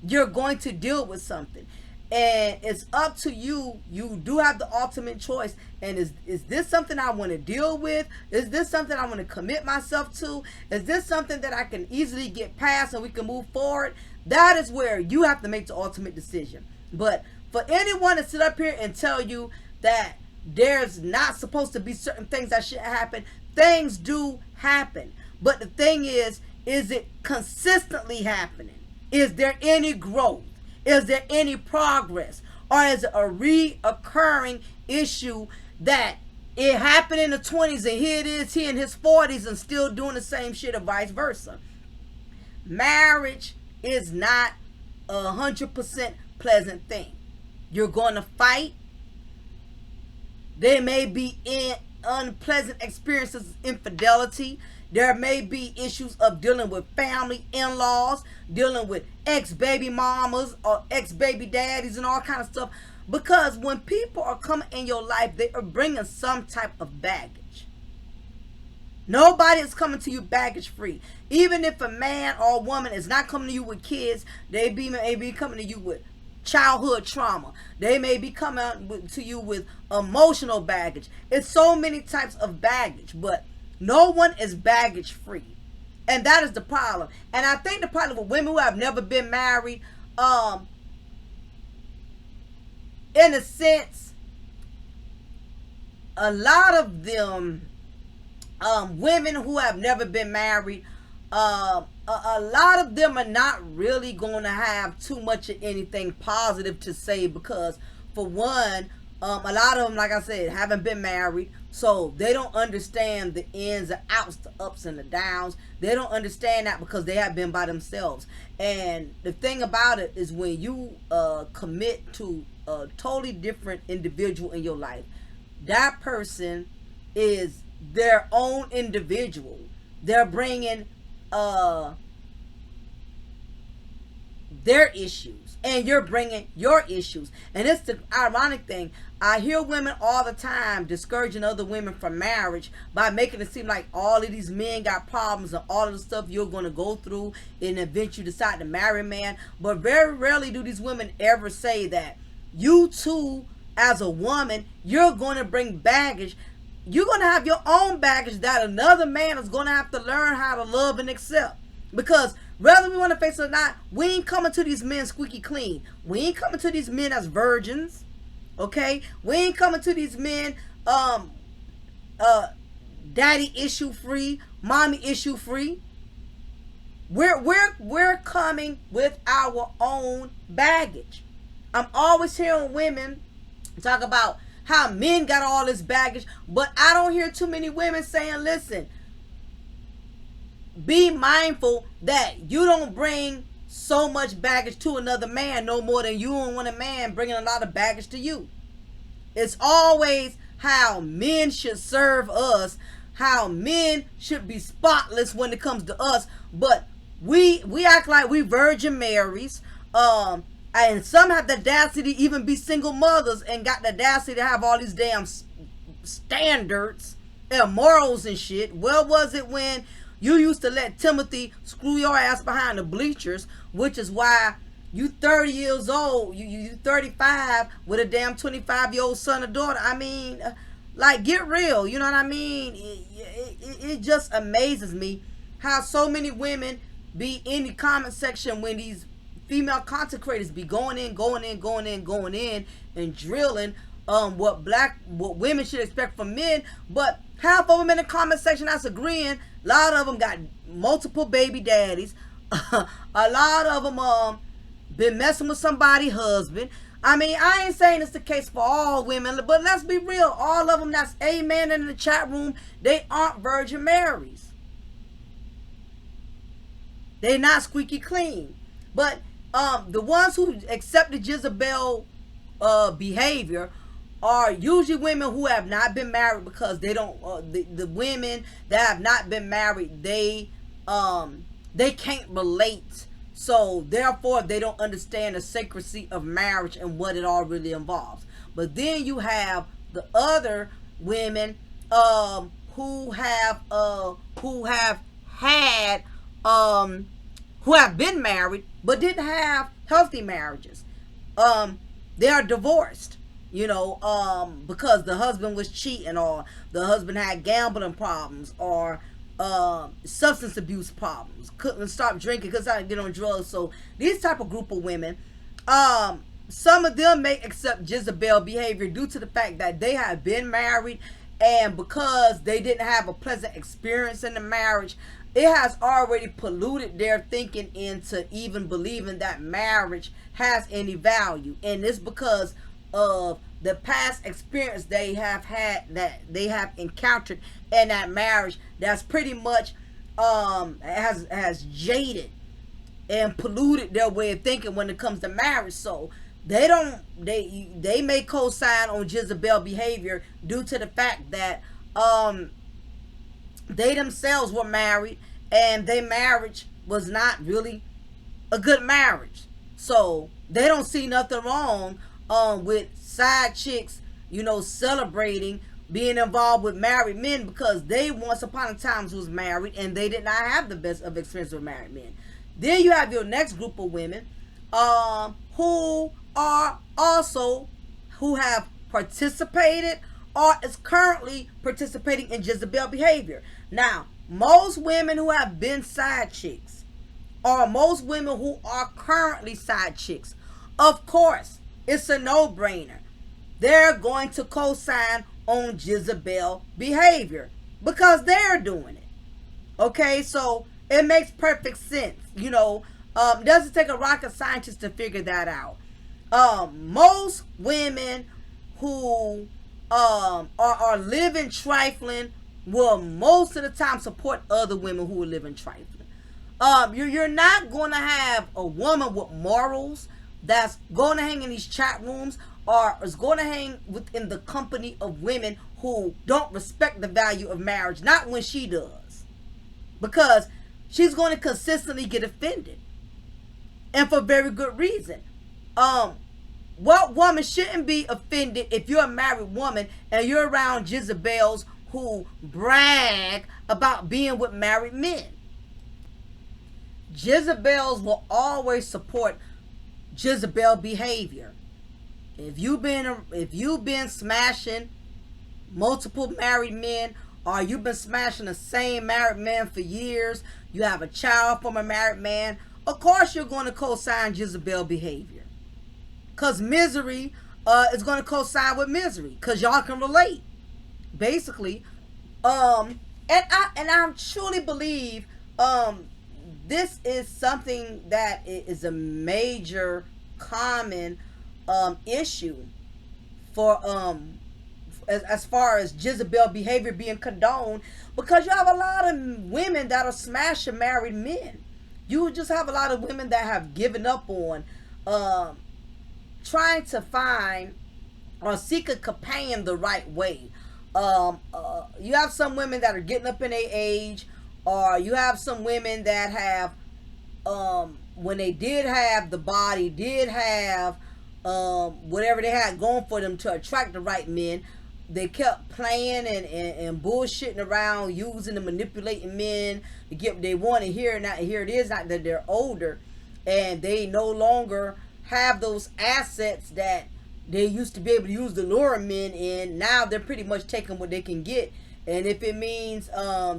You're going to deal with something. And it's up to you. You do have the ultimate choice. And is this something I want to deal with? Is this something I want to commit myself to? Is this something that I can easily get past and we can move forward? That is where you have to make the ultimate decision. But for anyone to sit up here and tell you that there's not supposed to be certain things that should happen, things do happen. But the thing is it consistently happening? Is there any growth? Is there any progress? Or is it a reoccurring issue that it happened in the 20s and here it is, he in his 40s and still doing the same shit, or vice versa? Marriage is not 100% pleasant thing. You're going to fight. There may be unpleasant experiences, infidelity. There may be issues of dealing with family, in-laws, dealing with ex-baby mamas or ex-baby daddies and all kind of stuff. Because when people are coming in your life, they are bringing some type of baggage. Nobody is coming to you baggage free. Even if a man or a woman is not coming to you with kids, they may be coming to you with childhood trauma. They may be coming to you with emotional baggage. It's so many types of baggage, but no one is baggage free. And that is the problem. And I think the problem with women who have never been married, in a sense, a lot of them, women who have never been married, a lot of them are not really going to have too much of anything positive to say, because for one, a lot of them, like I said, haven't been married, so they don't understand the ins and outs, the ups and the downs. They don't understand that because they have been by themselves. And the thing about it is, when you commit to a totally different individual in your life, that person is their own individual. They're bringing their issues, and you're bringing your issues. And it's the ironic thing, I hear women all the time discouraging other women from marriage by making it seem like all of these men got problems and all of the stuff you're going to go through in the event you decide to marry a man. But very rarely do these women ever say that you too, as a woman, you're going to bring baggage. You're going to have your own baggage that another man is going to have to learn how to love and accept. Because whether we want to face it or not, we ain't coming to these men squeaky clean. We ain't coming to these men as virgins. Okay? We ain't coming to these men daddy issue free, mommy issue free. We're coming with our own baggage. I'm always hearing women talk about how men got all this baggage, but I don't hear too many women saying, listen, be mindful that you don't bring so much baggage to another man no more than you don't want a man bringing a lot of baggage to you. It's always how men should serve us, how men should be spotless when it comes to us, but we act like we Virgin Marys, and some have the audacity to even be single mothers and got the audacity to have all these damn standards and morals and shit. Where was it when you used to let Timothy screw your ass behind the bleachers, which is why you 30 years old, you 35 with a damn 25-year-old son or daughter. I mean, like, get real, you know what I mean? It just amazes me how so many women be in the comment section when these female content creators be going in and drilling what women should expect from men. But half of them in the comment section that's agreeing. A lot of them got multiple baby daddies. A lot of them been messing with somebody's husband. I mean, I ain't saying it's the case for all women, but let's be real. All of them that's amen in the chat room, they aren't Virgin Marys. They're not squeaky clean. But the ones who accept the Jezebel behavior are usually women who have not been married, because they don't. The women that have not been married, they can't relate. So therefore, they don't understand the sacredcy of marriage and what it all really involves. But then you have the other women who have been married but didn't have healthy marriages. They are divorced, because the husband was cheating, or the husband had gambling problems, or substance abuse problems, couldn't stop drinking because I get on drugs. So these type of group of women, some of them may accept Jezebel behavior due to the fact that they have been married, and because they didn't have a pleasant experience in the marriage, it has already polluted their thinking into even believing that marriage has any value. And it's because of the past experience they have had, that they have encountered in that marriage, that's pretty much has jaded and polluted their way of thinking when it comes to marriage. So they may co-sign on Jezebel behavior due to the fact that they themselves were married and their marriage was not really a good marriage. So they don't see nothing wrong with side chicks, celebrating being involved with married men, because they once upon a time was married and they did not have the best of experience with married men. Then you have your next group of women who have participated or is currently participating in Jezebel behavior. Now, most women who have been side chicks, or most women who are currently side chicks, of course, it's a no-brainer. They're going to co-sign on Jezebel behavior because they're doing it. Okay, so it makes perfect sense. It doesn't take a rocket scientist to figure that out. Most women who are living trifling will most of the time support other women who are living trifling. You're not going to have a woman with morals that's going to hang in these chat rooms, or is going to hang within the company of women who don't respect the value of marriage. Not when she does, because she's going to consistently get offended, and for very good reason. What woman shouldn't be offended if you're a married woman and you're around Jezebels who brag about being with married men? Jezebels will always support Jezebel behavior. If you've been smashing multiple married men, or you've been smashing the same married man for years, you have a child from a married man, of course you're going to co-sign Jezebel behavior. Because misery is going to co-sign with misery, because y'all can relate, basically. And I truly believe this is something that is a major common issue for as far as Jezebel behavior being condoned, because you have a lot of women that are smashing married men. You just have a lot of women that have given up on trying to find or seek a companion the right way. You have some women that are getting up in their age, or you have some women that have when they did have the body, did have whatever they had going for them to attract the right men, they kept playing and bullshitting around, using and manipulating men to get what they want. And here it is, not that they're older and they no longer have those assets that they used to be able to use to lure men in. Now they're pretty much taking what they can get. And if it means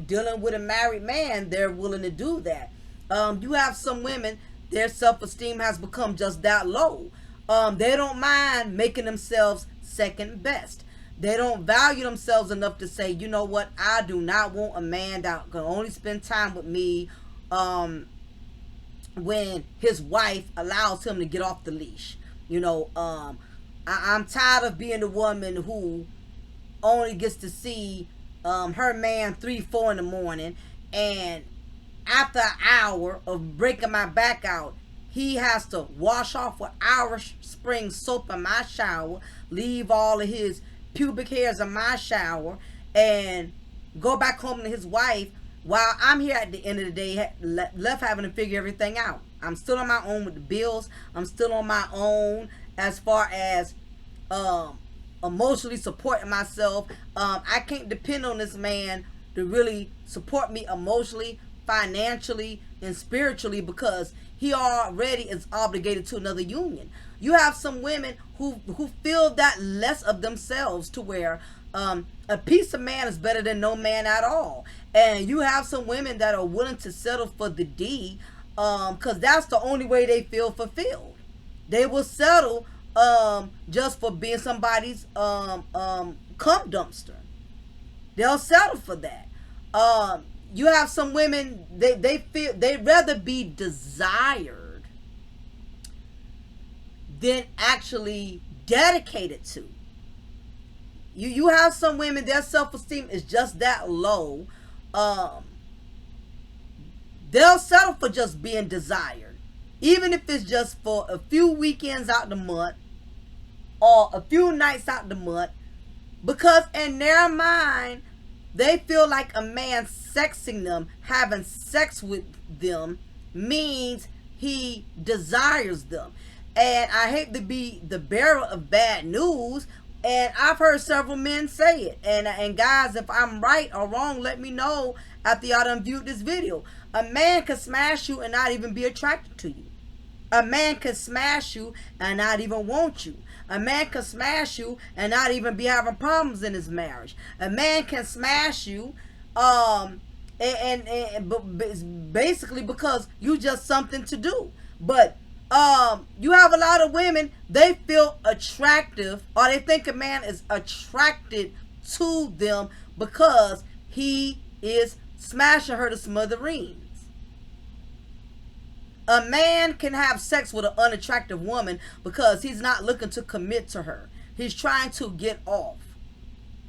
dealing with a married man, they're willing to do that. You have some women, their self-esteem has become just that low. They don't mind making themselves second best. They don't value themselves enough to say, you know what, I do not want a man that can only spend time with me when his wife allows him to get off the leash. You know, I'm tired of being the woman who only gets to see her man 3-4 in the morning, and after an hour of breaking my back out, he has to wash off with our spring soap in my shower, leave all of his pubic hairs in my shower, and go back home to his wife while I'm here at the end of the day left having to figure everything out. I'm still on my own with the bills. I'm still on my own as far as emotionally supporting myself. I can't depend on this man to really support me emotionally, financially, and spiritually, because he already is obligated to another union. You have some women who feel that less of themselves, to where a piece of man is better than no man at all. And you have some women that are willing to settle for the D, because that's the only way they feel fulfilled. They will settle just for being somebody's cum dumpster. They'll settle for that. You have some women, they feel they'd rather be desired than actually dedicated to. You have some women, their self-esteem is just that low. They'll settle for just being desired, even if it's just for a few weekends out the month or a few nights out the month, because in their mind they feel like a man sexing them, having sex with them, means he desires them. And I hate to be the bearer of bad news, and I've heard several men say it. And guys, if I'm right or wrong, let me know after y'all done viewed this video. A man can smash you and not even be attracted to you. A man can smash you and not even want you. A man can smash you and not even be having problems in his marriage. A man can smash you basically because you just something to do. But you have a lot of women, they feel attractive, or they think a man is attracted to them because he is smashing her to smithereens. A man can have sex with an unattractive woman because he's not looking to commit to her. He's trying to get off.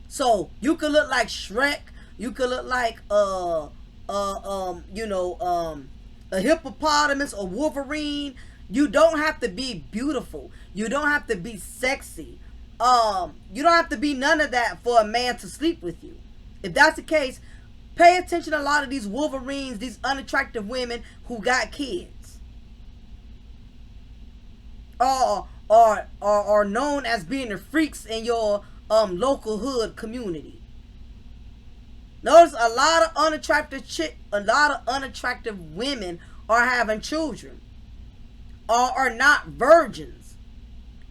So you could look like Shrek. You could look like a hippopotamus or Wolverine. You don't have to be beautiful. You don't have to be sexy. You don't have to be none of that for a man to sleep with you. If that's the case, pay attention to a lot of these Wolverines, these unattractive women who got kids. Or known as being the freaks in your local hood community. Notice a lot of unattractive women are having children, or are not virgins.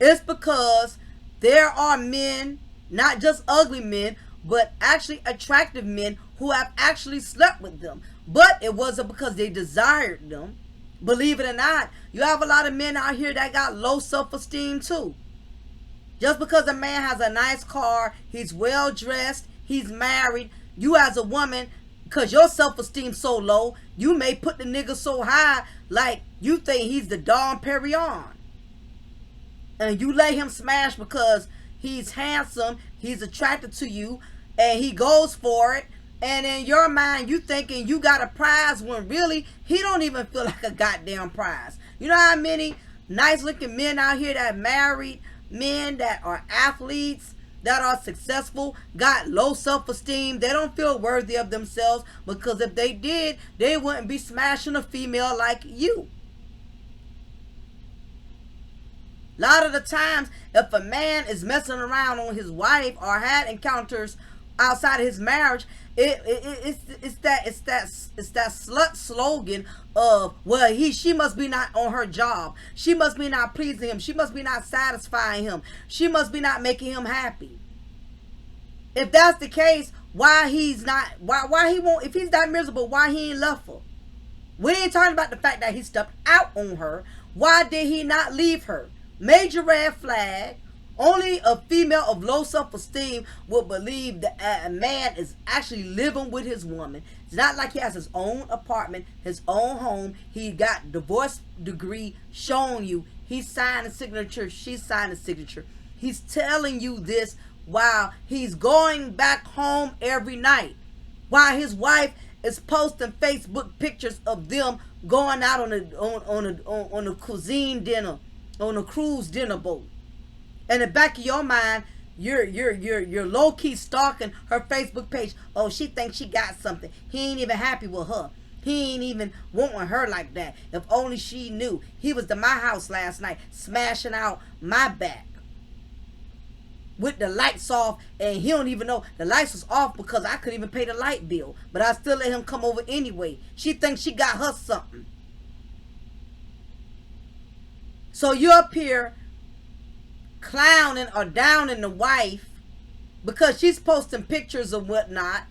It's because there are men, not just ugly men, but actually attractive men who have actually slept with them. But it wasn't because they desired them. Believe it or not, you have a lot of men out here that got low self-esteem too. Just because a man has a nice car, he's well dressed, he's married, you as a woman, because your self-esteem so low, you may put the nigga so high like you think he's the Dom Perignon. And you let him smash because he's handsome, he's attracted to you, and he goes for it. And in your mind, you thinking you got a prize when really he don't even feel like a goddamn prize. You know how many nice looking men out here that married, men that are athletes, that are successful got low self-esteem. They don't feel worthy of themselves, because if they did, they wouldn't be smashing a female like you. A lot of the times, if a man is messing around on his wife or had encounters outside of his marriage, it's that slut slogan of, well, she must be not on her job, she must be not pleasing him, she must be not satisfying him, she must be not making him happy. If that's the case, why he won't, if he's that miserable, why he ain't left her? We ain't talking about the fact that he stepped out on her. Why did he not leave her? Major red flag. Only a female of low self-esteem would believe that a man is actually living with his woman. It's not like he has his own apartment, his own home. He got divorce degree showing you. He signed a signature. She signed a signature. He's telling you this while he's going back home every night. While his wife is posting Facebook pictures of them going out on a cuisine dinner, on a cruise dinner boat. In the back of your mind, you're low-key stalking her Facebook page. Oh, she thinks she got something. He ain't even happy with her. He ain't even wanting her like that. If only she knew. He was to my house last night, smashing out my back with the lights off, and he don't even know the lights was off because I couldn't even pay the light bill. But I still let him come over anyway. She thinks she got her something. So you up here clowning or downing the wife because she's posting pictures and whatnot,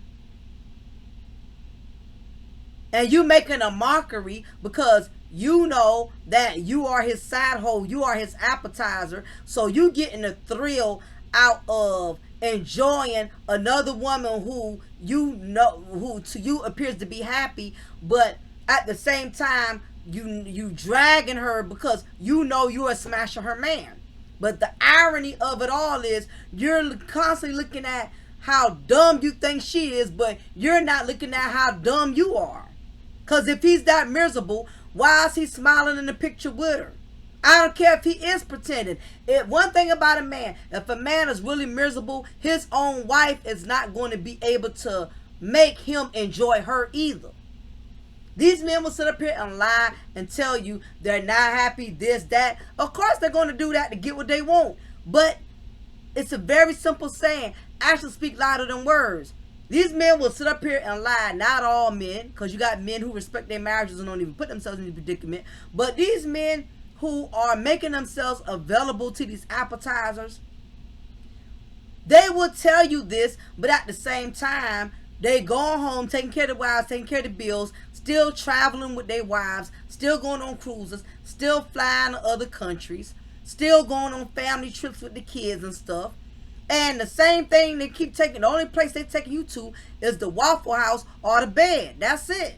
and you making a mockery because you know that you are his side hoe, you are his appetizer, so you getting a thrill out of enjoying another woman who you know, who to you appears to be happy, but at the same time you dragging her because you know you are smashing her man. But the irony of it all is you're constantly looking at how dumb you think she is, but you're not looking at how dumb you are. Because if he's that miserable, why is he smiling in the picture with her? I don't care if he is pretending. One thing about a man, if a man is really miserable, his own wife is not going to be able to make him enjoy her either. These men will sit up here and lie and tell you they're not happy, this, that. Of course they're going to do that to get what they want. But it's a very simple saying. Actions speak louder than words. These men will sit up here and lie. Not all men, because you got men who respect their marriages and don't even put themselves in the predicament. But these men who are making themselves available to these appetizers, they will tell you this, but at the same time, they going home, taking care of the wives, taking care of the bills, still traveling with their wives, still going on cruises, still flying to other countries, still going on family trips with the kids and stuff. And the same thing they keep taking, the only place they're taking you to is the Waffle House or the bed. That's it.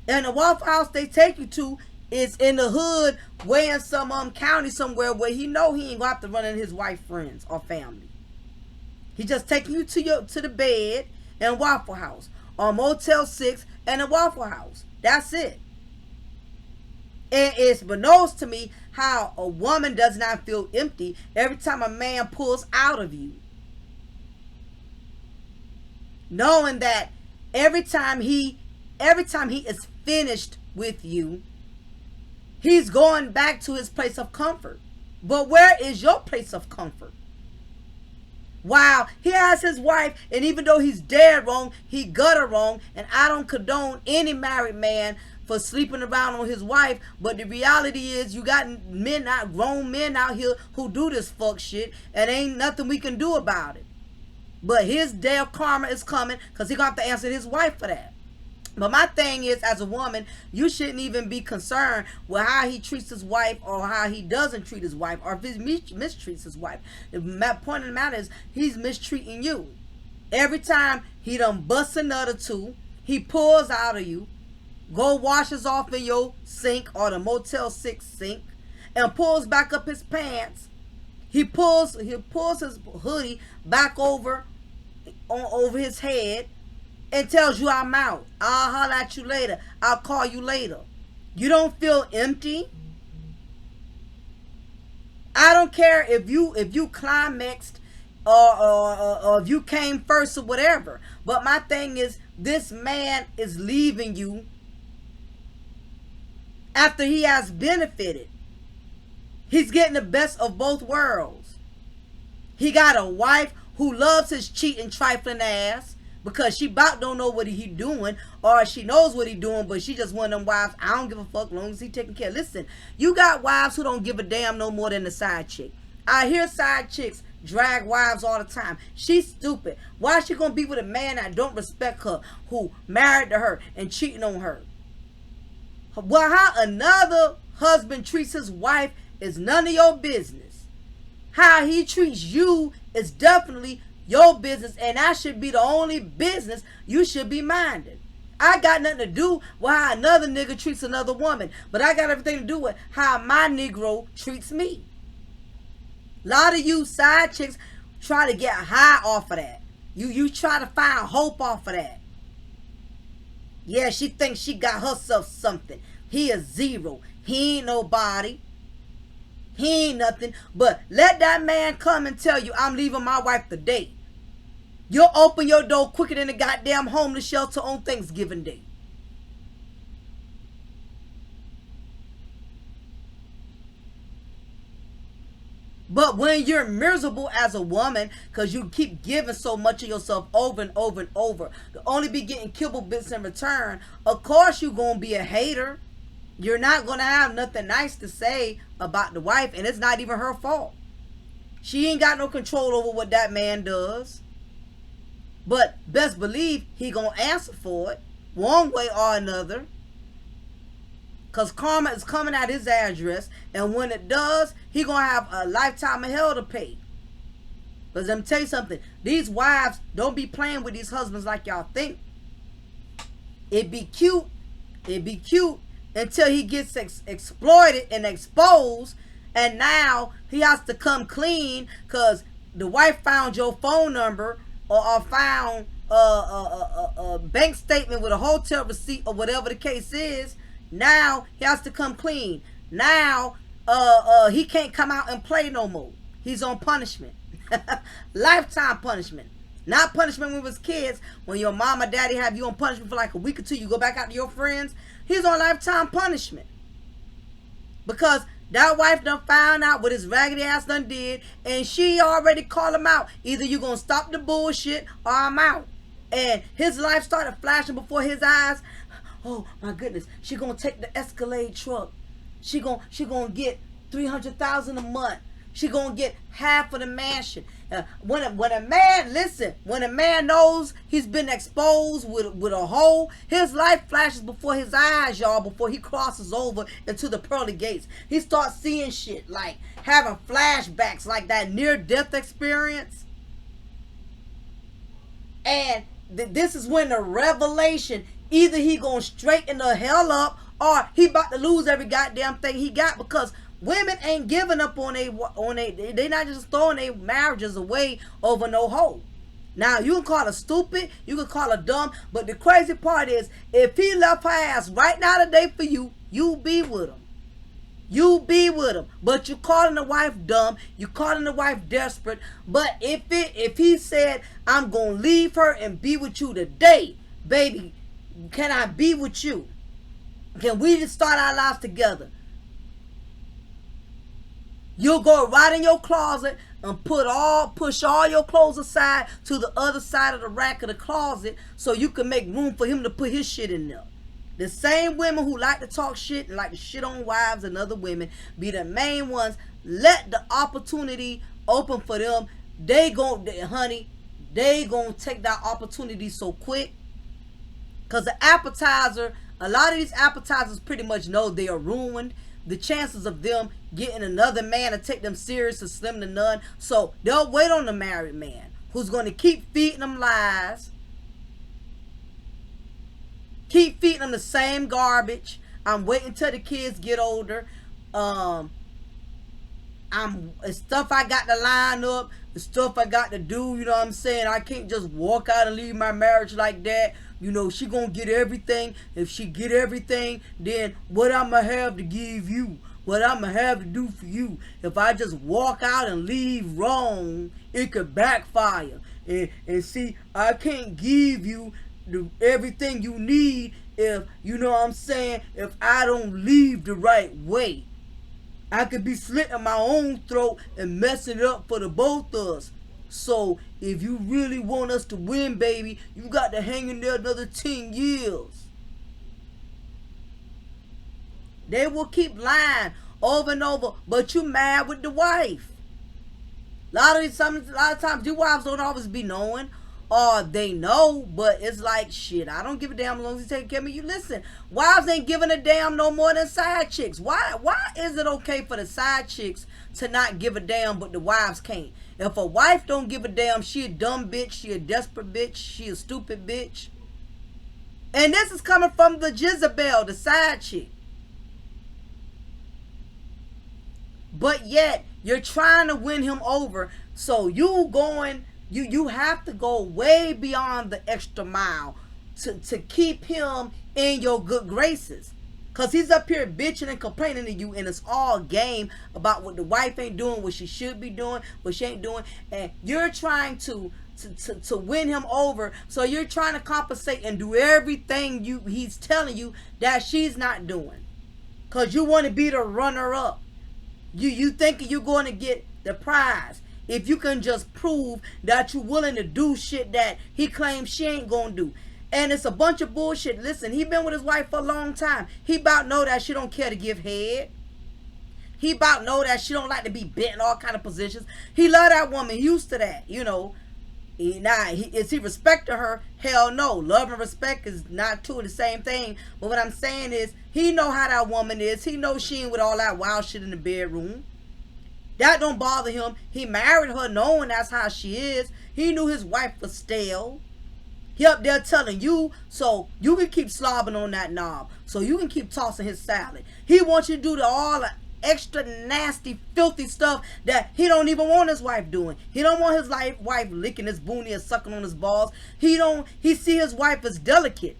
And the Waffle House they take you to is in the hood, way in some county somewhere where he know he ain't going to have to run into his wife, friends, or family. He just taking you to the bed and Waffle House, or Motel 6 and a Waffle House. That's it. And it's beknownst to me how a woman does not feel empty every time a man pulls out of you. Knowing that every time he is finished with you, he's going back to his place of comfort. But where is your place of comfort? Wow, he has his wife, and even though he's dead wrong, he gutter wrong, and I don't condone any married man for sleeping around on his wife, but the reality is you got grown men out here who do this fuck shit, and ain't nothing we can do about it. But his day of karma is coming, because he's going to have to answer his wife for that. But my thing is, as a woman, you shouldn't even be concerned with how he treats his wife or how he doesn't treat his wife or if he mistreats his wife. The point of the matter is he's mistreating you. Every time he done busts another two, he pulls out of you, go washes off in your sink or the Motel 6 sink, and pulls back up his pants. He pulls his hoodie back over his head, and tells you I'm out. I'll holler at you later. I'll call you later. You don't feel empty? I don't care if you climaxed or if you came first or whatever. But my thing is, this man is leaving you after he has benefited. He's getting the best of both worlds. He got a wife who loves his cheating, trifling ass, because she about don't know what he doing, or she knows what he doing, but she just one of them wives, I don't give a fuck long as he taking care. Listen, you got wives who don't give a damn no more than the side chick. I hear side chicks drag wives all the time. She's stupid. Why is she gonna be with a man that don't respect her, who married to her and cheating on her? Well, how another husband treats his wife is none of your business. How he treats you is definitely your business, and that should be the only business you should be minding. I got nothing to do with how another nigga treats another woman, but I got everything to do with how my Negro treats me. A lot of you side chicks try to get high off of that. You try to find hope off of that. Yeah, she thinks she got herself something. He is zero. He ain't nobody. He ain't nothing. But let that man come and tell you, I'm leaving my wife today. You'll open your door quicker than the goddamn homeless shelter on Thanksgiving Day. But when you're miserable as a woman, because you keep giving so much of yourself over and over and over, to only be getting kibble bits in return, of course you're going to be a hater. You're not going to have nothing nice to say about the wife, and it's not even her fault. She ain't got no control over what that man does. But best believe he going to answer for it, one way or another. Because karma is coming at his address. And when it does, he going to have a lifetime of hell to pay. Because let me tell you something. These wives don't be playing with these husbands like y'all think. It be cute. It be cute until he gets exploited and exposed. And now he has to come clean because the wife found your phone number or found a bank statement with a hotel receipt or whatever the case is. Now he has to come clean. Now he can't come out and play no more. He's on punishment. Lifetime punishment. Not punishment when we was kids. When your mom or daddy have you on punishment for like a week or two, you go back out to your friends. He's on lifetime punishment. Because that wife done found out what his raggedy ass done did, and she already called him out. Either you gonna stop the bullshit or I'm out. And his life started flashing before his eyes. Oh my goodness, she gonna take the Escalade truck. She gonna get $300,000 a month. She gonna get half of the mansion. When a man knows he's been exposed with a hole, his life flashes before his eyes, y'all, before he crosses over into the pearly gates. He starts seeing shit, like having flashbacks, like that near-death experience. And this is when the revelation, either he gonna straighten the hell up or he about to lose every goddamn thing he got, because women ain't giving up on they not just throwing their marriages away over no hoe. Now, you can call her stupid, you can call her dumb, but the crazy part is, if he left her ass right now today for you, you be with him. You be with him. But you calling the wife dumb, you calling the wife desperate. But if he said, I'm gonna leave her and be with you today, baby, can I be with you? Can we just start our lives together? You'll go right in your closet and push all your clothes aside to the other side of the rack of the closet so you can make room for him to put his shit in there. The same women who like to talk shit and like to shit on wives and other women be the main ones. Let the opportunity open for them. They gonna take that opportunity so quick. Because the appetizer, a lot of these appetizers pretty much know they are ruined. The chances of them getting another man to take them serious is slim to none. So they'll wait on the married man who's going to keep feeding them lies. Keep feeding them the same garbage. I'm waiting till the kids get older. It's stuff I got to line up. The stuff I got to do, you know what I'm saying? I can't just walk out and leave my marriage like that. You know, she gonna get everything. If she get everything, then what I'ma have to give you? what I'm gonna have to do for you. If I just walk out and leave wrong, it could backfire. And see, I can't give you everything you need if, you know what I'm saying, if I don't leave the right way. I could be slitting my own throat and messing it up for the both of us. So if you really want us to win, baby, you got to hang in there another 10 years. They will keep lying over and over, but you mad with the wife. A lot of times, your wives don't always be knowing, or they know, but it's like, shit, I don't give a damn as long as you take care of me. You listen, wives ain't giving a damn no more than side chicks. Why is it okay for the side chicks to not give a damn, but the wives can't? If a wife don't give a damn, she a dumb bitch, she a desperate bitch, she a stupid bitch. And this is coming from the Jezebel, the side chick. But yet, you're trying to win him over, so you have to go way beyond the extra mile to keep him in your good graces. Because he's up here bitching and complaining to you, and it's all game about what the wife ain't doing, what she should be doing, what she ain't doing. And you're trying to win him over, so you're trying to compensate and do everything he's telling you that she's not doing. Because you want to be the runner-up. You thinking you're going to get the prize if you can just prove that you're willing to do shit that he claims she ain't going to do. And it's a bunch of bullshit. Listen, he been with his wife for a long time. He about know that she don't care to give head. He about know that she don't like to be bent in all kind of positions. He love that woman. He used to that, you know. Is he respecting her? Hell no. Love and respect is not two of the same thing. But what I'm saying is, he know how that woman is. He knows she ain't with all that wild shit in the bedroom. That don't bother him. He married her knowing that's how she is. He knew his wife was stale. He up there telling you so you can keep slobbing on that knob. So you can keep tossing his salad. He wants you to do all the extra nasty, filthy stuff that he don't even want his wife doing. He don't want his wife licking his booty and sucking on his balls. He see his wife as delicate,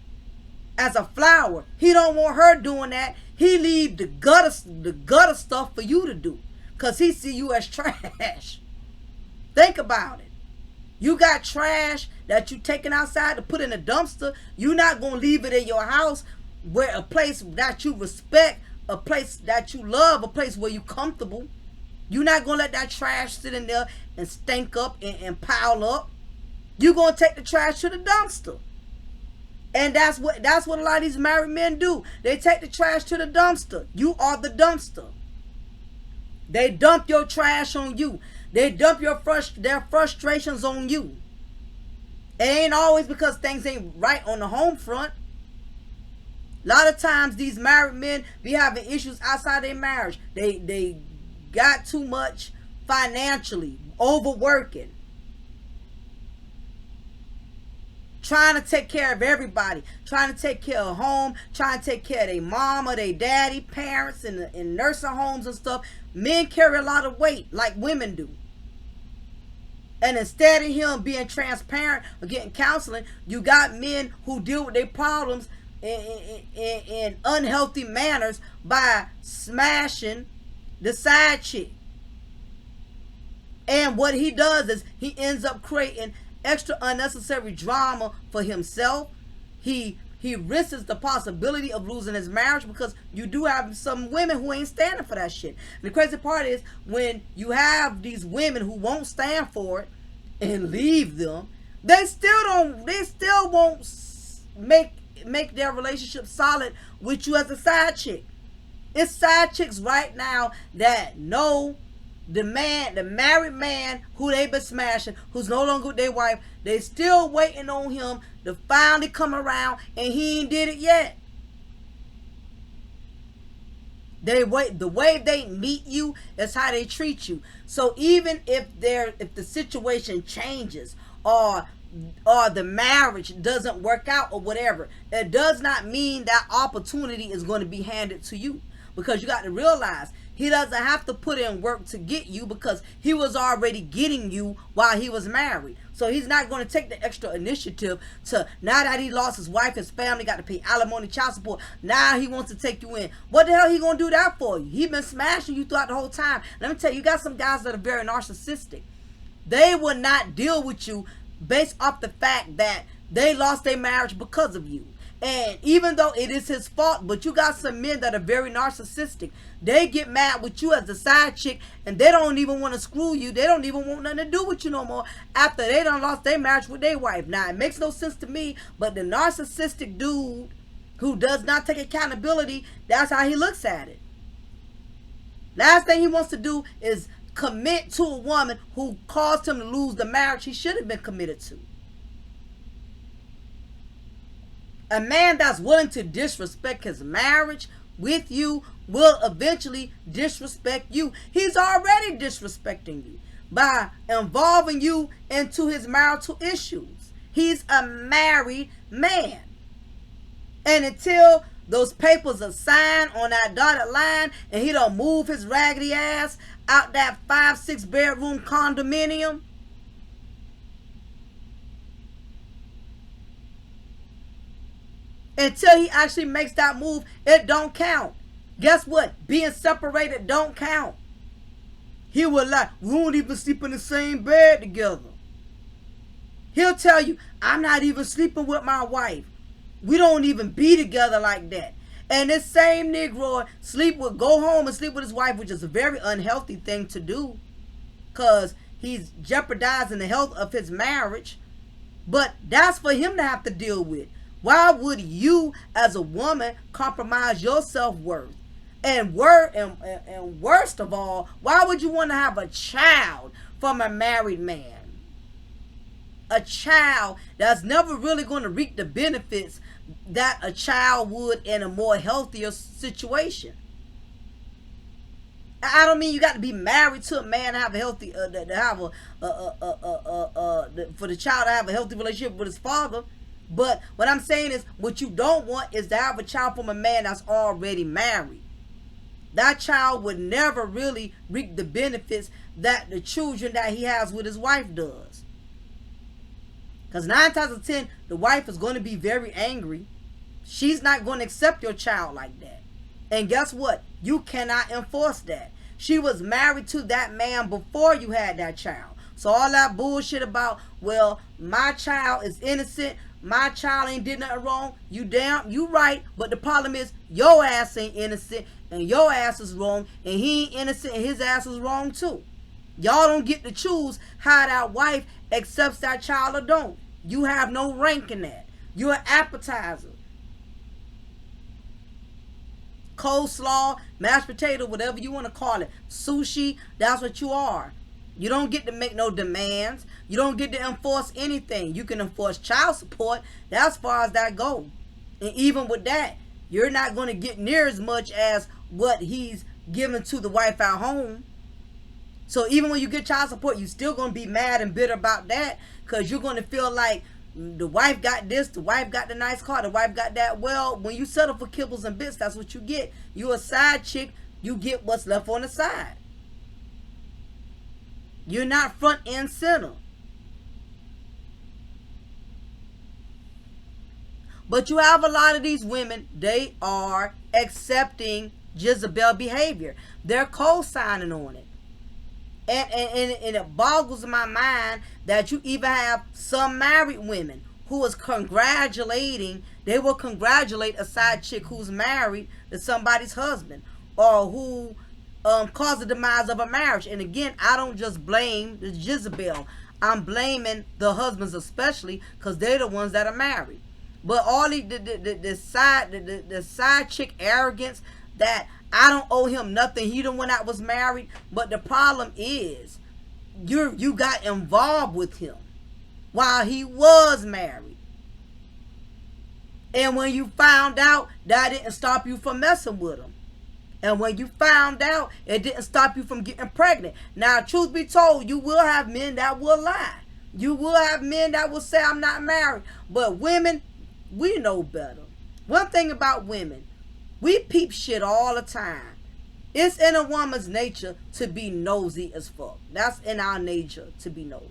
as a flower. He don't want her doing that. He leave the gutter stuff for you to do, because he see you as trash. Think about it. You got trash that you taking outside to put in a dumpster. You're not going to leave it in your house, where a place that you respect, a place that you love, a place where you comfortable. You're not going to let that trash sit in there and stink up and pile up. You're going to take the trash to the dumpster. And that's what a lot of these married men do. They take the trash to the dumpster. You are the dumpster. They dump your trash on you. They dump their frustrations on you. It ain't always because things ain't right on the home front. A lot of times these married men be having issues outside their marriage. They got too much financially, overworking, trying to take care of everybody, trying to take care of home, trying to take care of their mama, their daddy, parents in nursing homes and stuff. Men carry a lot of weight like women do. And instead of him being transparent or getting counseling, you got men who deal with their problems in unhealthy manners by smashing the side chick. And what he does is he ends up creating extra unnecessary drama for himself. He risks the possibility of losing his marriage, because you do have some women who ain't standing for that shit. And the crazy part is, when you have these women who won't stand for it and leave them, they still won't make their relationship solid with you as a side chick. It's side chicks right now that know the married man who they been smashing, who's no longer with their wife. They still waiting on him to finally come around, and he ain't did it yet. They wait. The way they meet you is how they treat you. So even if the situation changes, or the marriage doesn't work out or whatever, it does not mean that opportunity is going to be handed to you. because you got to realize he doesn't have to put in work to get you because he was already getting you while he was married. So he's not going to take the extra initiative to, now that he lost his wife, his family, got to pay alimony, child support, now he wants to take you in. What the hell he going to do that for you? He been smashing you throughout the whole time. Let me tell you, you got some guys that are very narcissistic. They will not deal with you based off the fact that they lost their marriage because of you. And even though it is his fault, but you got some men that are very narcissistic. They get mad with you as a side chick, and they don't even want to screw you. They don't even want nothing to do with you no more after they done lost their marriage with their wife. Now, it makes no sense to me, but the narcissistic dude who does not take accountability, that's how he looks at it. Last thing he wants to do is commit to a woman who caused him to lose the marriage he should have been committed to. A man that's willing to disrespect his marriage with you will eventually disrespect you. He's already disrespecting you by involving you into his marital issues. He's a married man. And until those papers are signed on that dotted line and he don't move his raggedy ass out that 5-6 bedroom condominium, until he actually makes that move, it don't count. Guess what? Being separated don't count. He will lie. We won't even sleep in the same bed together. He'll tell you, I'm not even sleeping with my wife. We don't even be together like that. And this same Negro go home and sleep with his wife, which is a very unhealthy thing to do, because he's jeopardizing the health of his marriage. But that's for him to have to deal with. Why would you, as a woman, compromise your self-worth? And worst of all, why would you want to have a child from a married man? A child that's never really going to reap the benefits that a child would in a more healthier situation. I don't mean you got to be married to a man to have a healthy, for the child to have a healthy relationship with his father. But what I'm saying is, what you don't want is to have a child from a man that's already married. That child would never really reap the benefits that the children that he has with his wife does. Because 9 times out of 10, the wife is going to be very angry. She's not going to accept your child like that. And guess what? You cannot enforce that. She was married to that man before you had that child. So all that bullshit about, well, my child is innocent, my child ain't did nothing wrong, you right, but the problem is your ass ain't innocent and your ass is wrong, and he ain't innocent and his ass is wrong too. Y'all don't get to choose how that wife accepts that child or don't. You have no rank in that. You're an appetizer. Coleslaw, mashed potato, whatever you want to call it. Sushi, that's what you are. You don't get to make no demands. You don't get to enforce anything. You can enforce child support. That's as far as that goes. And even with that, you're not going to get near as much as what he's giving to the wife at home. So even when you get child support, you're still going to be mad and bitter about that, because you're going to feel like the wife got this, the wife got the nice car, the wife got that. Well, when you settle for kibbles and bits, that's what you get. You a side chick, you get what's left on the side. You're not front and center. But you have a lot of these women, they are accepting Jezebel behavior. They're co-signing on it. And it boggles my mind that you even have some married women who is congratulating, they will congratulate a side chick who's married to somebody's husband, or who caused the demise of a marriage. And again, I don't just blame the Jezebel. I'm blaming the husbands especially, because they're the ones that are married. But all the side chick arrogance that I don't owe him nothing, he the one that was married. But the problem is, you got involved with him while he was married. And when you found out, that didn't stop you from messing with him. And when you found out, it didn't stop you from getting pregnant. Now, truth be told, you will have men that will lie. You will have men that will say, I'm not married. But women, we know better. One thing about women, We peep shit all the time. It's in a woman's nature to be nosy as fuck. That's in our nature, to be nosy.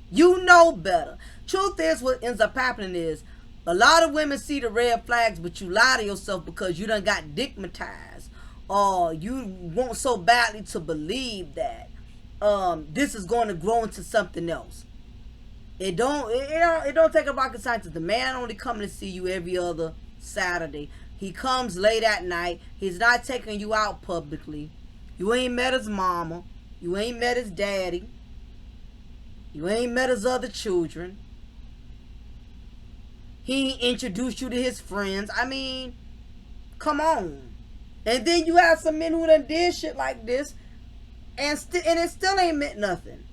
You know better. Truth is, what ends up happening is a lot of women see the red flags, but you lie to yourself because you done got digmatized, or you want so badly to believe that this is going to grow into something else. It don't take a rocket scientist. The man only coming to see you every other Saturday. He comes late at night. He's not taking you out publicly. You ain't met his mama. You ain't met his daddy. You ain't met his other children. He introduced you to his friends. I mean, come on. And then you have some men who done did shit like this, and it still ain't meant nothing.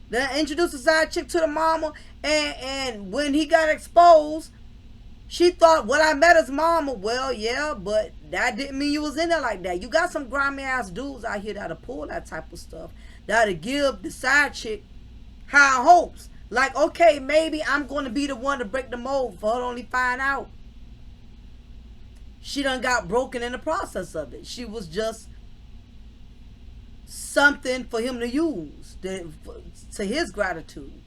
They introduced a side chick to the mama, and when he got exposed, she thought, well, I met his mama. Well, yeah, but that didn't mean you was in there like that. You got some grimy ass dudes out here that'll pull that type of stuff, that'll give the side chick high hopes. Like, okay, maybe I'm going to be the one to break the mold, for her to only find out she done got broken in the process of it. She was just something for him to use to his gratitude.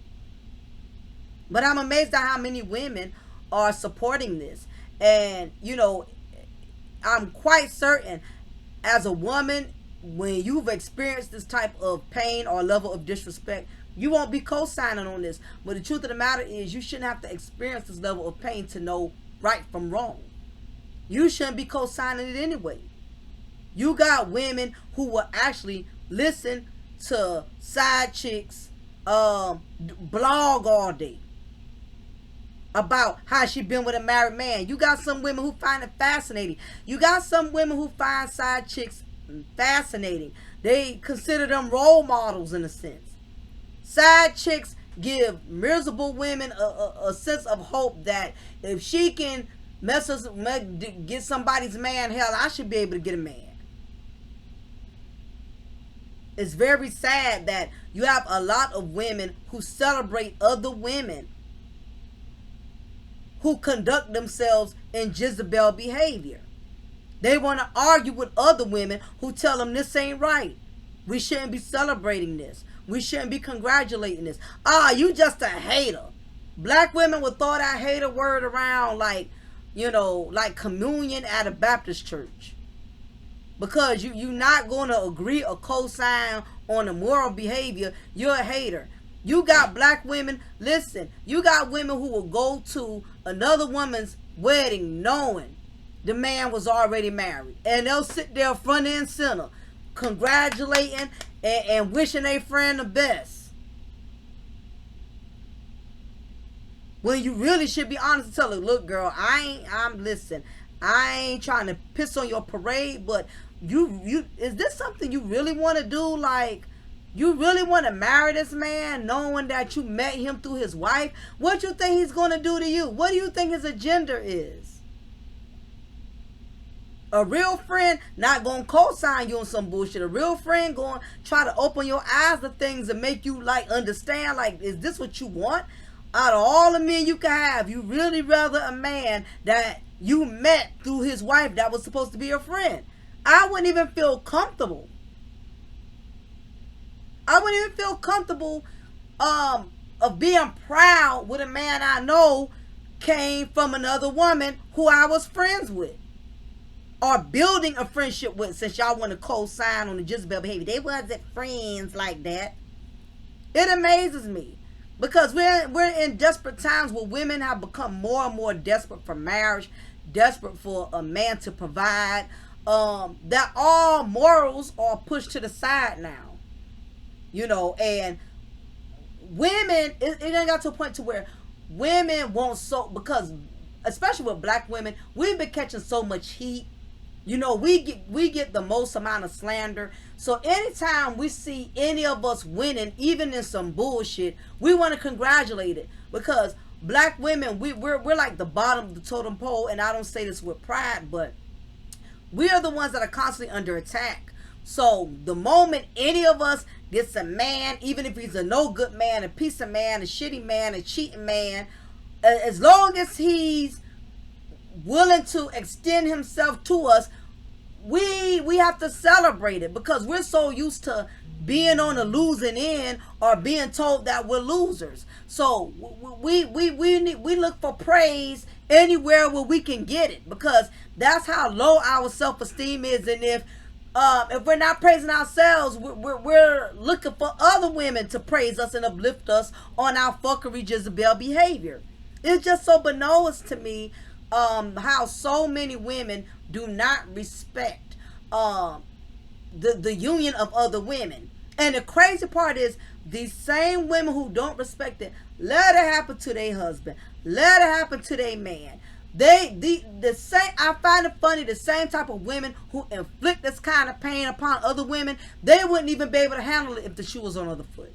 But I'm amazed at how many women are supporting this. And, you know, I'm quite certain as a woman, when you've experienced this type of pain or level of disrespect, you won't be co-signing on this. But the truth of the matter is, you shouldn't have to experience this level of pain to know right from wrong. You shouldn't be co-signing it anyway. You got women who will actually listen to side chicks blog all day about how she been with a married man. You got some women who find it fascinating. You got some women who find side chicks fascinating. They consider them role models in a sense. Side chicks give miserable women a sense of hope that if she can get somebody's man, hell, I should be able to get a man. It's very sad that you have a lot of women who celebrate other women who conduct themselves in Jezebel behavior. They want to argue with other women who tell them this ain't right. We shouldn't be celebrating this. We shouldn't be congratulating this. You just a hater. Black women will throw that hater word around like, you know, like communion at a Baptist church. Because you're not going to agree or co-sign on a moral behavior. You're a hater. You got black women, listen, you got women who will go to another woman's wedding knowing the man was already married. And they'll sit there front and center, congratulating and wishing their friend the best. When you really should be honest and tell her, look, girl, listen, I ain't trying to piss on your parade, but is this something you really want to do? Like, you really want to marry this man knowing that you met him through his wife? What you think he's going to do to you? What do you think his agenda is? A real friend not going to co-sign you on some bullshit. A real friend going to try to open your eyes to things and make you like understand, like, is this what you want? Out of all the men you can have, you really rather a man that you met through his wife that was supposed to be your friend. I wouldn't even feel comfortable. I wouldn't even feel comfortable of being proud with a man I know came from another woman who I was friends with. Or building a friendship with, since y'all want to co-sign on the Jezebel behavior. They wasn't friends like that. It amazes me. Because we're in desperate times where women have become more and more desperate for marriage, desperate for a man to provide. That all morals are pushed to the side now. You know, and women, it ain't got to a point to where women won't because especially with black women, we've been catching so much heat. You know, we get the most amount of slander. So anytime we see any of us winning, even in some bullshit, we want to congratulate it. Because black women, we're like the bottom of the totem pole. And I don't say this with pride, but we are the ones that are constantly under attack. So the moment any of us gets a man, even if he's a no good man, a piece of man, a shitty man, a cheating man, as long as he's willing to extend himself to us, we have to celebrate it, because we're so used to being on the losing end or being told that we're losers. So we look for praise anywhere where we can get it, because that's how low our self-esteem is. And if we're not praising ourselves, we're looking for other women to praise us and uplift us on our fuckery Jezebel behavior. It's just so bananas to me, how so many women do not respect the union of other women. And the crazy part is, these same women who don't respect it, let it happen to their husband, let it happen to their man. The same, I find it funny, the same type of women who inflict this kind of pain upon other women, they wouldn't even be able to handle it if the shoe was on the other foot.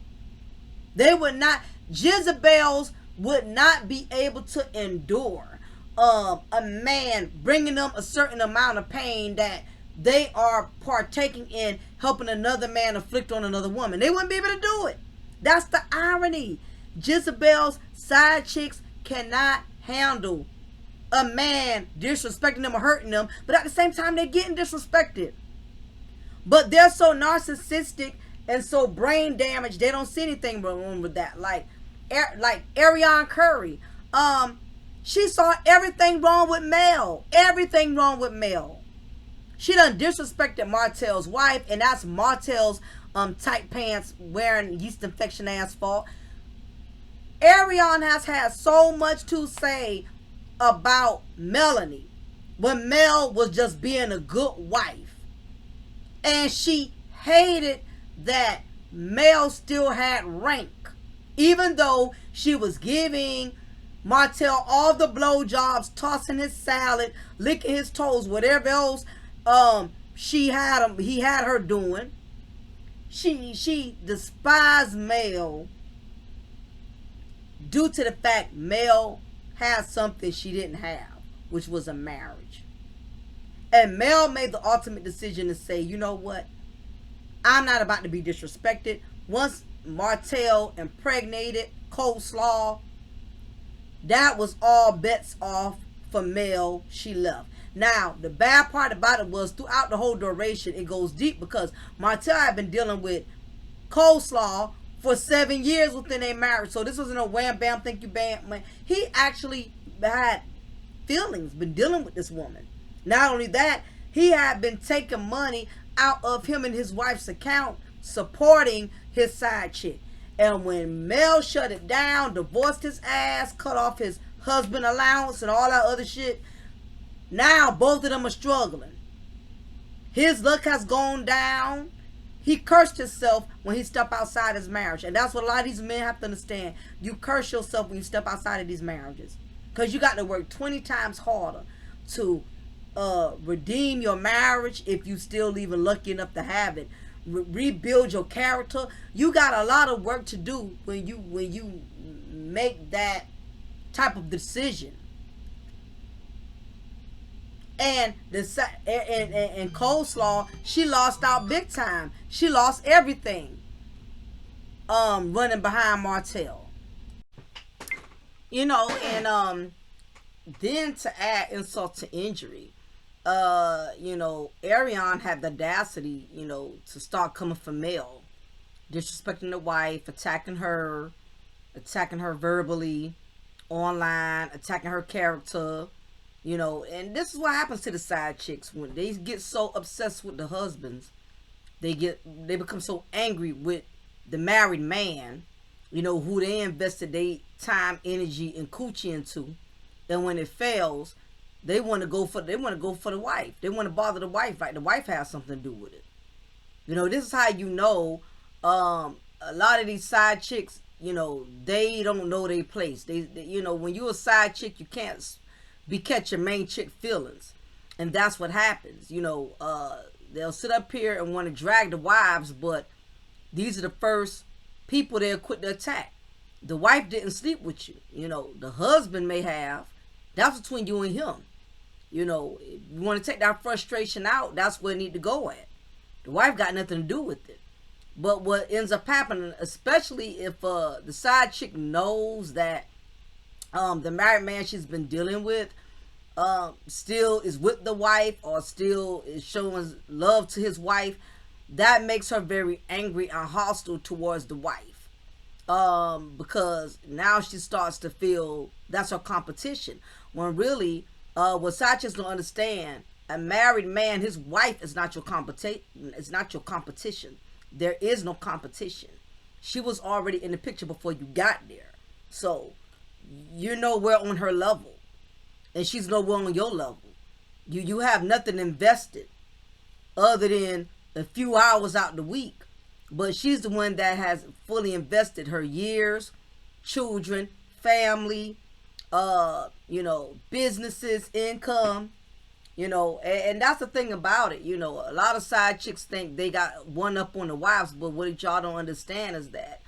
They would not, Jezebels would not be able to endure a man bringing them a certain amount of pain that they are partaking in helping another man inflict on another woman. They wouldn't be able to do it. That's the irony. Jezebel's side chicks cannot handle a man disrespecting them or hurting them, but at the same time they're getting disrespected. But they're so narcissistic and so brain damaged, they don't see anything wrong with that. Like Ariane Curry, she saw everything wrong with Mel. Everything wrong with Mel. She done disrespected Martell's wife, and that's Martell's tight pants wearing yeast infection ass fault. Ariane has had so much to say about Melanie when Mel was just being a good wife. And she hated that Mel still had rank, even though she was giving Martell all the blowjobs, tossing his salad, licking his toes, whatever else he had her doing. She despised Mel due to the fact Mel had something she didn't have, which was a marriage. And Mel made the ultimate decision to say, you know what, I'm not about to be disrespected. Once Martell impregnated Coleslaw, that was all bets off for Mel. She left. Now, the bad part about it was, throughout the whole duration, it goes deep, because Martell had been dealing with Coleslaw for 7 years within a marriage. So this wasn't a wham bam thank you bam. Man, he actually had feelings, been dealing with this woman. Not only that, he had been taking money out of him and his wife's account, supporting his side chick. And when Mel shut it down, divorced his ass, cut off his husband allowance and all that other shit, now both of them are struggling. His luck has gone down. He cursed himself when he stepped outside his marriage. And that's what a lot of these men have to understand. You curse yourself when you step outside of these marriages, because you got to work 20 times harder to redeem your marriage, if you still even lucky enough to have it. Rebuild your character. You got a lot of work to do when you make that type of decision. And and Coleslaw, she lost out big time. She lost everything running behind Martell. You know, and then to add insult to injury, you know, Ariane had the audacity, you know, to start coming for Mel, disrespecting the wife, attacking her verbally, online, attacking her character. You know, and this is what happens to the side chicks when they get so obsessed with the husbands. They become so angry with the married man, you know, who they invested their time, energy, and coochie into. And when it fails, they want to go for the wife. They want to bother the wife, like the wife has something to do with it. You know, this is how you know a lot of these side chicks, you know, they don't know their place. They you know, when you're a side chick, you can't catch your main chick feelings, and that's what happens. You know, they'll sit up here and want to drag the wives, but these are the first people they'll quit the attack. The wife didn't sleep with you. You know, the husband may have. That's between you and him. You know, if you want to take that frustration out, that's where it need to go at. The wife got nothing to do with it. But what ends up happening, especially if the side chick knows that the married man she's been dealing with still is with the wife or still is showing love to his wife, that makes her very angry and hostile towards the wife. Because now she starts to feel that's her competition. When really, what Sachi's don't understand, a married man, his wife is not your competition. It's not your competition. There is no competition. She was already in the picture before you got there. So you're nowhere on her level, and she's nowhere on your level. You have nothing invested other than a few hours out the week. But she's the one that has fully invested her years, children, family, businesses, income, and that's the thing about it. A lot of side chicks think they got one up on the wives, but what y'all don't understand is that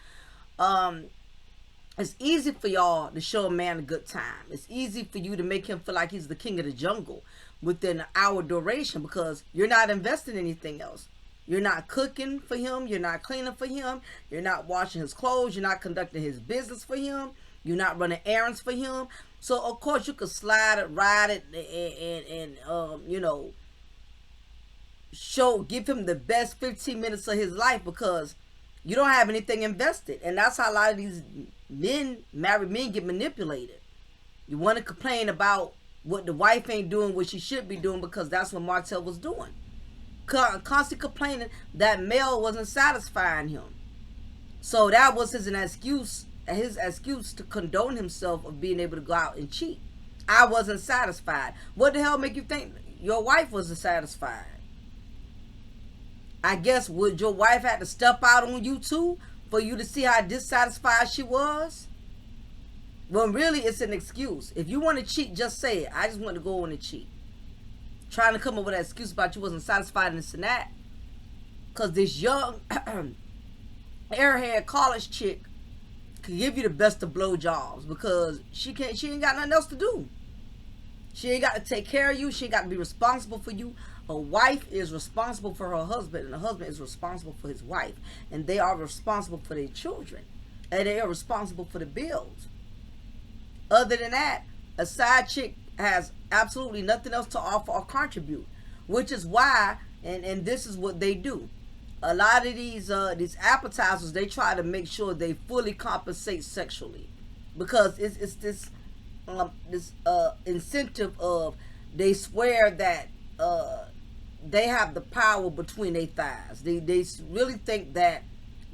it's easy for y'all to show a man a good time. It's easy for you to make him feel like he's the king of the jungle within an hour duration because you're not investing in anything else. You're not cooking for him. You're not cleaning for him. You're not washing his clothes. You're not conducting his business for him. You're not running errands for him. So, of course, you could slide it, ride it, and give him the best 15 minutes of his life because you don't have anything invested. And that's how a lot of these married men get manipulated. You want to complain about what the wife ain't doing, what she should be doing, because that's what Martell was doing. Constantly complaining that male wasn't satisfying him. So that was his excuse to condone himself of being able to go out and cheat. I wasn't satisfied. What the hell make you think your wife wasn't satisfied? I guess would your wife have to step out on you too for you to see how dissatisfied she was? Well, really, it's an excuse. If you want to cheat, just say it. I just want to go on and cheat. Trying to come up with an excuse about you wasn't satisfied in this and that. Because this young airhead college chick could give you the best of blowjobs because she ain't got nothing else to do. She ain't got to take care of you. She ain't got to be responsible for you. A wife is responsible for her husband, and a husband is responsible for his wife. And they are responsible for their children. And they are responsible for the bills. Other than that, a side chick has absolutely nothing else to offer or contribute, which is why, and this is what they do. A lot of these appetizers, they try to make sure they fully compensate sexually, because it's this incentive of they swear that they have the power between their thighs. They really think that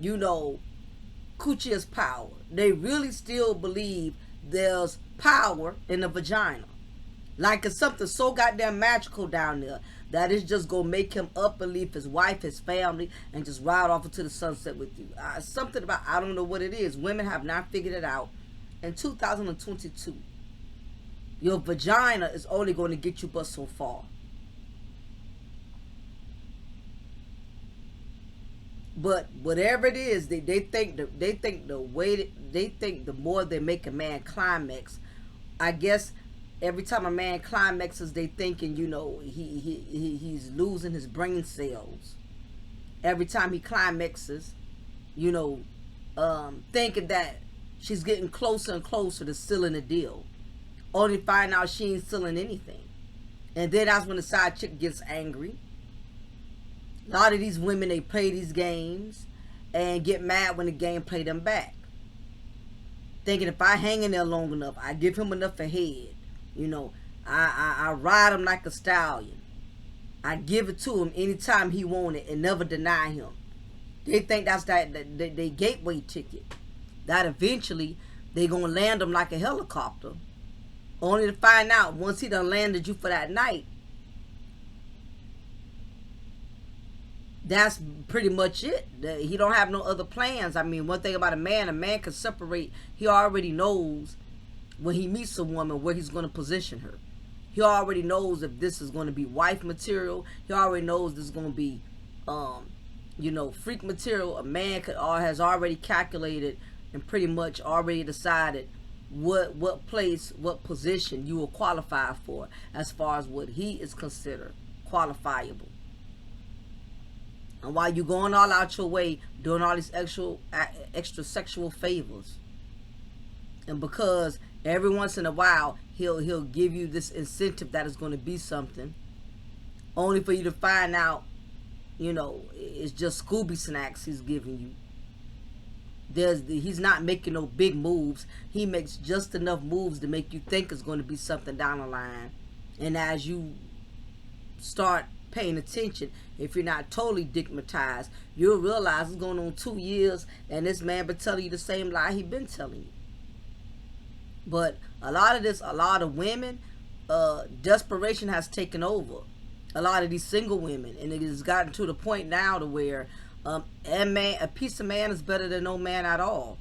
coochie is power. They really still believe there's power in the vagina. Like it's something so goddamn magical down there that it's just gonna make him up and leave his wife, his family, and just ride off into the sunset with you. Something about, I don't know what it is. Women have not figured it out. In 2022, your vagina is only going to get you but so far. But whatever it is, they think the more they make a man climax, I guess. Every time a man climaxes, they thinking, he's losing his brain cells. Every time he climaxes, thinking that she's getting closer and closer to sealing a deal. Only to find out she ain't sealing anything. And then that's when the side chick gets angry. A lot of these women, they play these games and get mad when the game play them back. Thinking if I hang in there long enough, I give him enough of head. I ride him like a stallion. I give it to him anytime he want it and never deny him. They think that's they gateway ticket. That eventually they gonna land him like a helicopter. Only to find out once he done landed you for that night, that's pretty much it. He don't have no other plans. I mean, one thing about a man can separate. He already knows when he meets a woman where he's going to position her. He already knows if this is going to be wife material. He already knows this is going to be, freak material. A man has already calculated and pretty much already decided what place, what position you will qualify for as far as what he is considered qualifiable. And while you're going all out your way, doing all these extra sexual favors, and because Every once in a while, he'll give you this incentive that is going to be something, only for you to find out, it's just Scooby snacks he's giving you. He's not making no big moves. He makes just enough moves to make you think it's going to be something down the line. And as you start paying attention, if you're not totally digmatized, you'll realize it's going on 2 years and this man been telling you the same lie he been telling you. But a lot of women, desperation has taken over a lot of these single women, and it has gotten to the point now to where a piece of man is better than no man at all.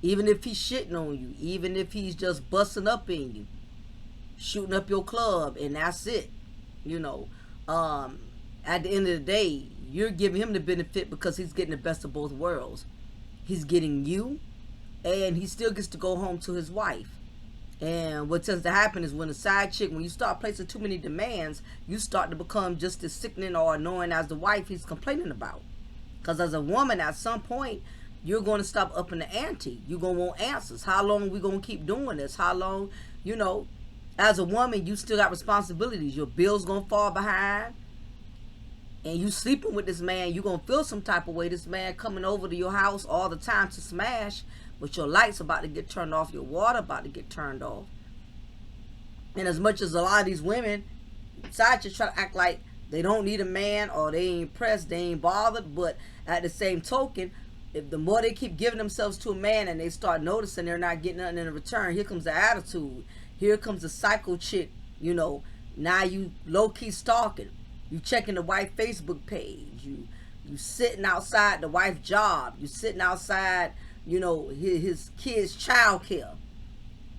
Even if he's shitting on you, even if he's just busting up in you, shooting up your club, and that's it. At the end of the day, you're giving him the benefit because he's getting the best of both worlds. He's getting you, and he still gets to go home to his wife. And what tends to happen is when a side chick, when you start placing too many demands, you start to become just as sickening or annoying as the wife he's complaining about. Because as a woman, at some point, you're going to stop upping the ante. You're going to want answers. How long are we going to keep doing this? How long, as a woman, you still got responsibilities. Your bill's going to fall behind. And you sleeping with this man, you're going to feel some type of way. This man coming over to your house all the time to smash, but your lights about to get turned off, your water about to get turned off. And as much as a lot of these women, side chicks try to act like they don't need a man or they ain't pressed, they ain't bothered, but at the same token, if the more they keep giving themselves to a man and they start noticing they're not getting nothing in return, here comes the attitude. Here comes the psycho chick, now you low-key stalking. You checking the wife Facebook page. You sitting outside the wife's job. You sitting outside, his kids' child care.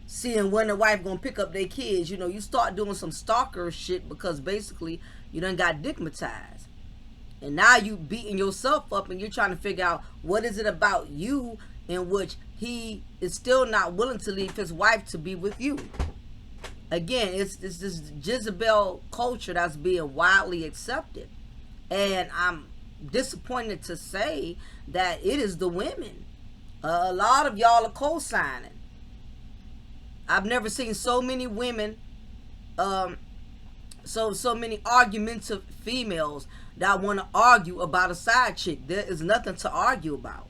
Seeing when the wife gonna pick up their kids. You start doing some stalker shit because basically you done got digmatized. And now you beating yourself up and you're trying to figure out what is it about you in which he is still not willing to leave his wife to be with you. Again, it's this Jezebel culture that's being widely accepted. And I'm disappointed to say that it is the women. A lot of y'all are co-signing. I've never seen so many women, so many argumentative females that want to argue about a side chick. There is nothing to argue about.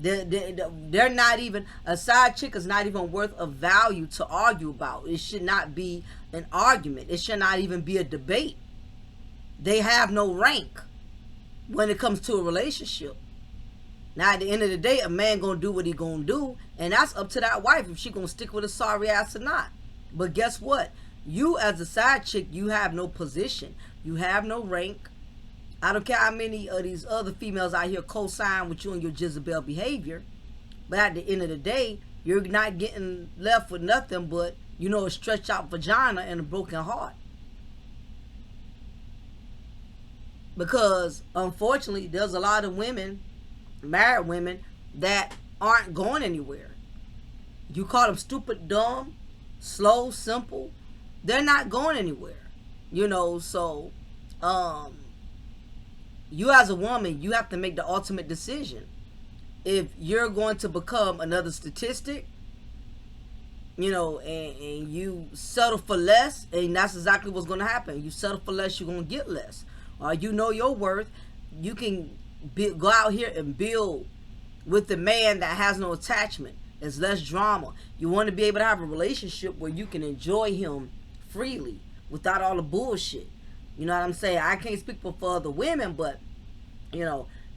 They're not even, a side chick is not even worth a value to argue about. It should not be an argument. It should not even be a debate. They have no rank when it comes to a relationship. Now at the end of the day, a man gonna do what he gonna do, and that's up to that wife if she gonna stick with a sorry ass or not. But guess what? You as a side chick, you have no position. You have no rank. I don't care how many of these other females out here co-sign with you and your Jezebel behavior. But at the end of the day, you're not getting left with nothing but, a stretched out vagina and a broken heart. Because, unfortunately, there's a lot of women, married women, that aren't going anywhere. You call them stupid, dumb, slow, simple. They're not going anywhere. So, you as a woman, you have to make the ultimate decision. If you're going to become another statistic, and you settle for less, and that's exactly what's going to happen. You settle for less, you're going to get less. Or you know your worth, you can go out here and build with the man that has no attachment. There's less drama. You want to be able to have a relationship where you can enjoy him freely without all the bullshit. You know what I'm saying? I can't speak for other women, but,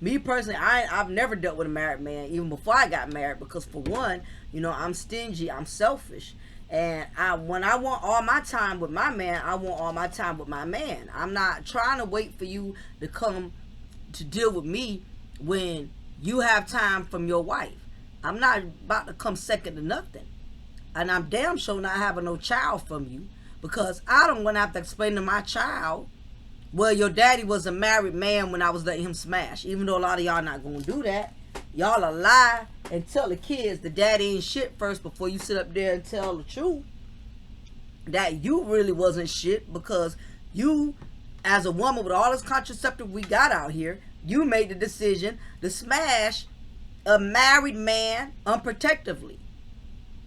me personally, I've never dealt with a married man, even before I got married, because for one, I'm stingy, I'm selfish. And when I want all my time with my man, I want all my time with my man. I'm not trying to wait for you to come to deal with me when you have time from your wife. I'm not about to come second to nothing. And I'm damn sure not having no child from you, because I don't want to have to explain to my child, well, your daddy was a married man when I was letting him smash. Even though a lot of y'all not going to do that. Y'all are lie and tell the kids the daddy ain't shit first before you sit up there and tell the truth that you really wasn't shit, because you, as a woman with all this contraceptive we got out here, you made the decision to smash a married man unprotectively.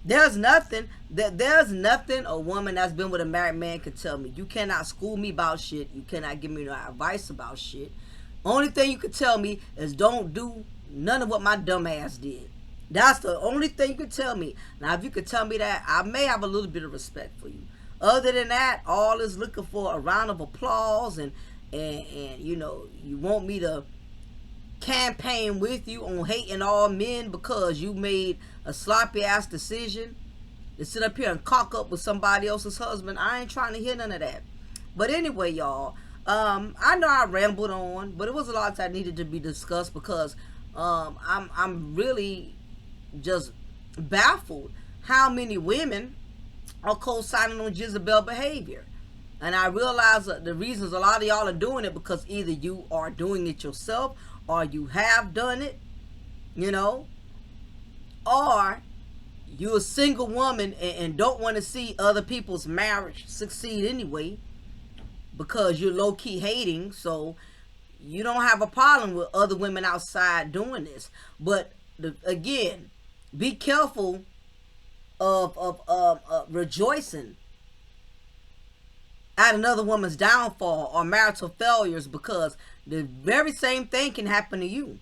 There's nothing a woman that's been with a married man could tell me. You cannot school me about shit. You cannot give me no advice about shit. Only thing you could tell me is don't do none of what my dumb ass did. That's the only thing you could tell me. Now, if you could tell me that, I may have a little bit of respect for you. Other than that, all is looking for a round of applause and you know, you want me to campaign with you on hating all men because you made a sloppy ass decision to sit up here and cock up with somebody else's husband. I ain't trying to hear none of that. But anyway, y'all, I know I rambled on, but it was a lot that needed to be discussed because I'm really just baffled how many women are co-signing on Jezebel behavior. And I realize that the reasons a lot of y'all are doing it because either you are doing it yourself or you have done it, you know, or you're a single woman and don't want to see other people's marriage succeed anyway because you're low-key hating, so you don't have a problem with other women outside doing this. But again, be careful of rejoicing at another woman's downfall or marital failures because the very same thing can happen to you.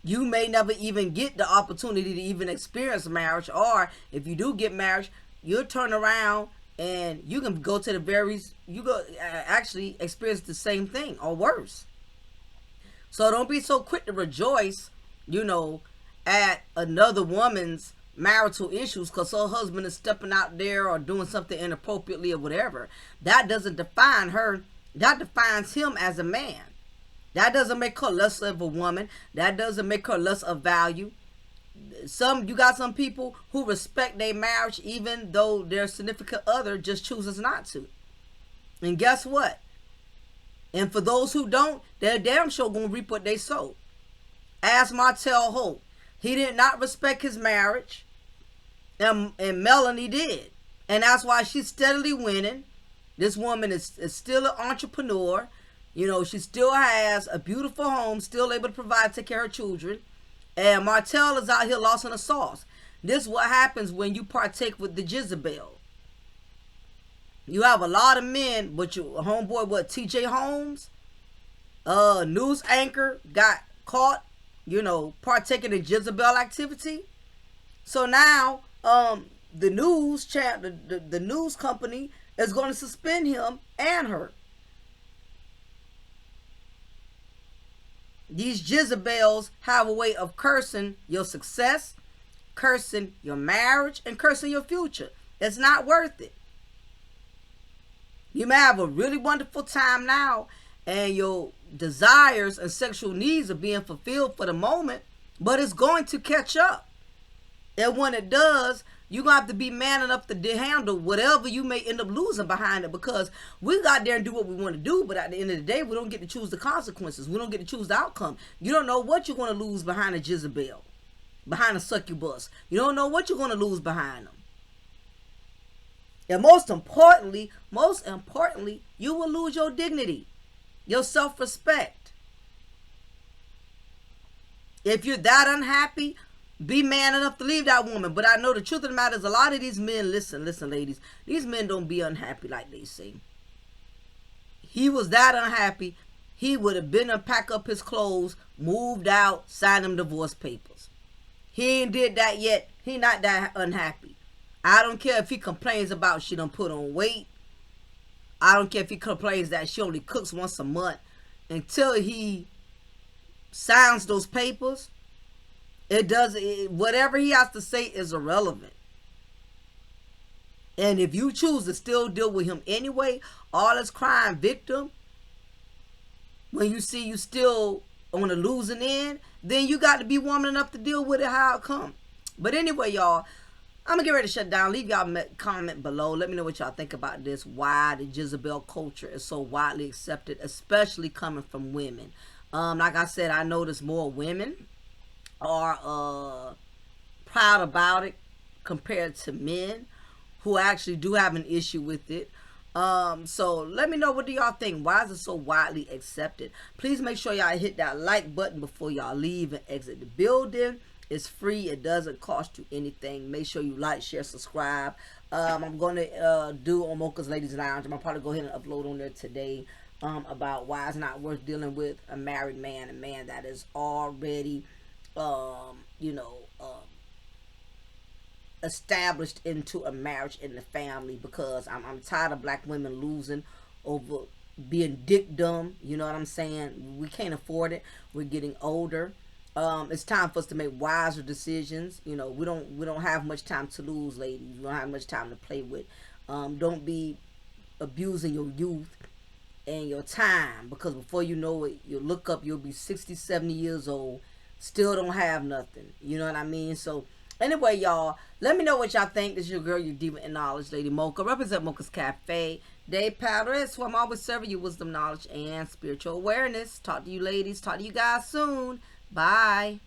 You may never even get the opportunity to even experience marriage, or if you do get married, you'll turn around and you can go to actually experience the same thing or worse. So don't be so quick to rejoice, you know, at another woman's marital issues because her husband is stepping out there or doing something inappropriately or whatever. That doesn't define her. That defines him as a man. That doesn't make her less of a woman. That doesn't make her less of value. You got some people who respect their marriage even though their significant other just chooses not to. And guess what? And for those who don't, they're damn sure gonna reap what they sow. Ask Martell Holt. He did not respect his marriage. And Melanie did. And that's why she's steadily winning. This woman is still an entrepreneur. You know, she still has a beautiful home, still able to provide, take care of her children. And Martell is out here lost in the sauce. This is what happens when you partake with the Jezebel. You have a lot of men, but your homeboy, TJ Holmes, news anchor, got caught, you know, partaking in Jezebel activity. So now, the news company is going to suspend him and her. These Jezebels have a way of cursing your success, cursing your marriage, and cursing your future. It's not worth it. You may have a really wonderful time now, and your desires and sexual needs are being fulfilled for the moment, but it's going to catch up. And when it does, you're going to have to be man enough to handle whatever you may end up losing behind it, because we got there and do what we want to do, but at the end of the day, we don't get to choose the consequences. We don't get to choose the outcome. You don't know what you're going to lose behind a Jezebel, behind a succubus. You don't know what you're going to lose behind them. And most importantly, you will lose your dignity, your self-respect. If you're that unhappy, be man enough to leave that woman. But I know the truth of the matter is a lot of these men, listen, ladies, these men don't be unhappy like they say. He was that unhappy, he would have been to pack up his clothes, moved out, signed them divorce papers. He ain't did that yet. He not that unhappy. I don't care if he complains about she done put on weight. I don't care if he complains that she only cooks once a month. Until he signs those papers, whatever he has to say is irrelevant. And if you choose to still deal with him anyway, all this crime victim, when you see you still on the losing end, then you got to be woman enough to deal with it how it come. But anyway, y'all, I'm going to get ready to shut down. Leave y'all a comment below. Let me know what y'all think about this. Why the Jezebel culture is so widely accepted, especially coming from women. Like I said, I notice more women are proud about it compared to men who actually do have an issue with it. So let me know, what do y'all think? Why is it so widely accepted? Please make sure y'all hit that like button before y'all leave and exit the building. It's free. It doesn't cost you anything. Make sure you like, share, subscribe. I'm going to do on Mocha's Ladies Lounge. I'm going to probably go ahead and upload on there today about why it's not worth dealing with a married man, a man that is already, you know, established into a marriage in the family, because I'm tired of black women losing over being dick dumb. You know what I'm saying? We can't afford it. We're getting older. It's time for us to make wiser decisions. You know, we don't have much time to lose, ladies. We don't have much time to play with. Don't be abusing your youth and your time, because before you know it, you'll look up, you'll be 60, 70 years old, still don't have nothing. You know what I mean? So anyway, y'all, let me know what y'all think. This is your girl, your diva in knowledge, Lady Mocha. Represent Mocha's Cafe de Paris, where I'm always serving you wisdom, knowledge, and spiritual awareness. Talk to you ladies. Talk to you guys soon. Bye.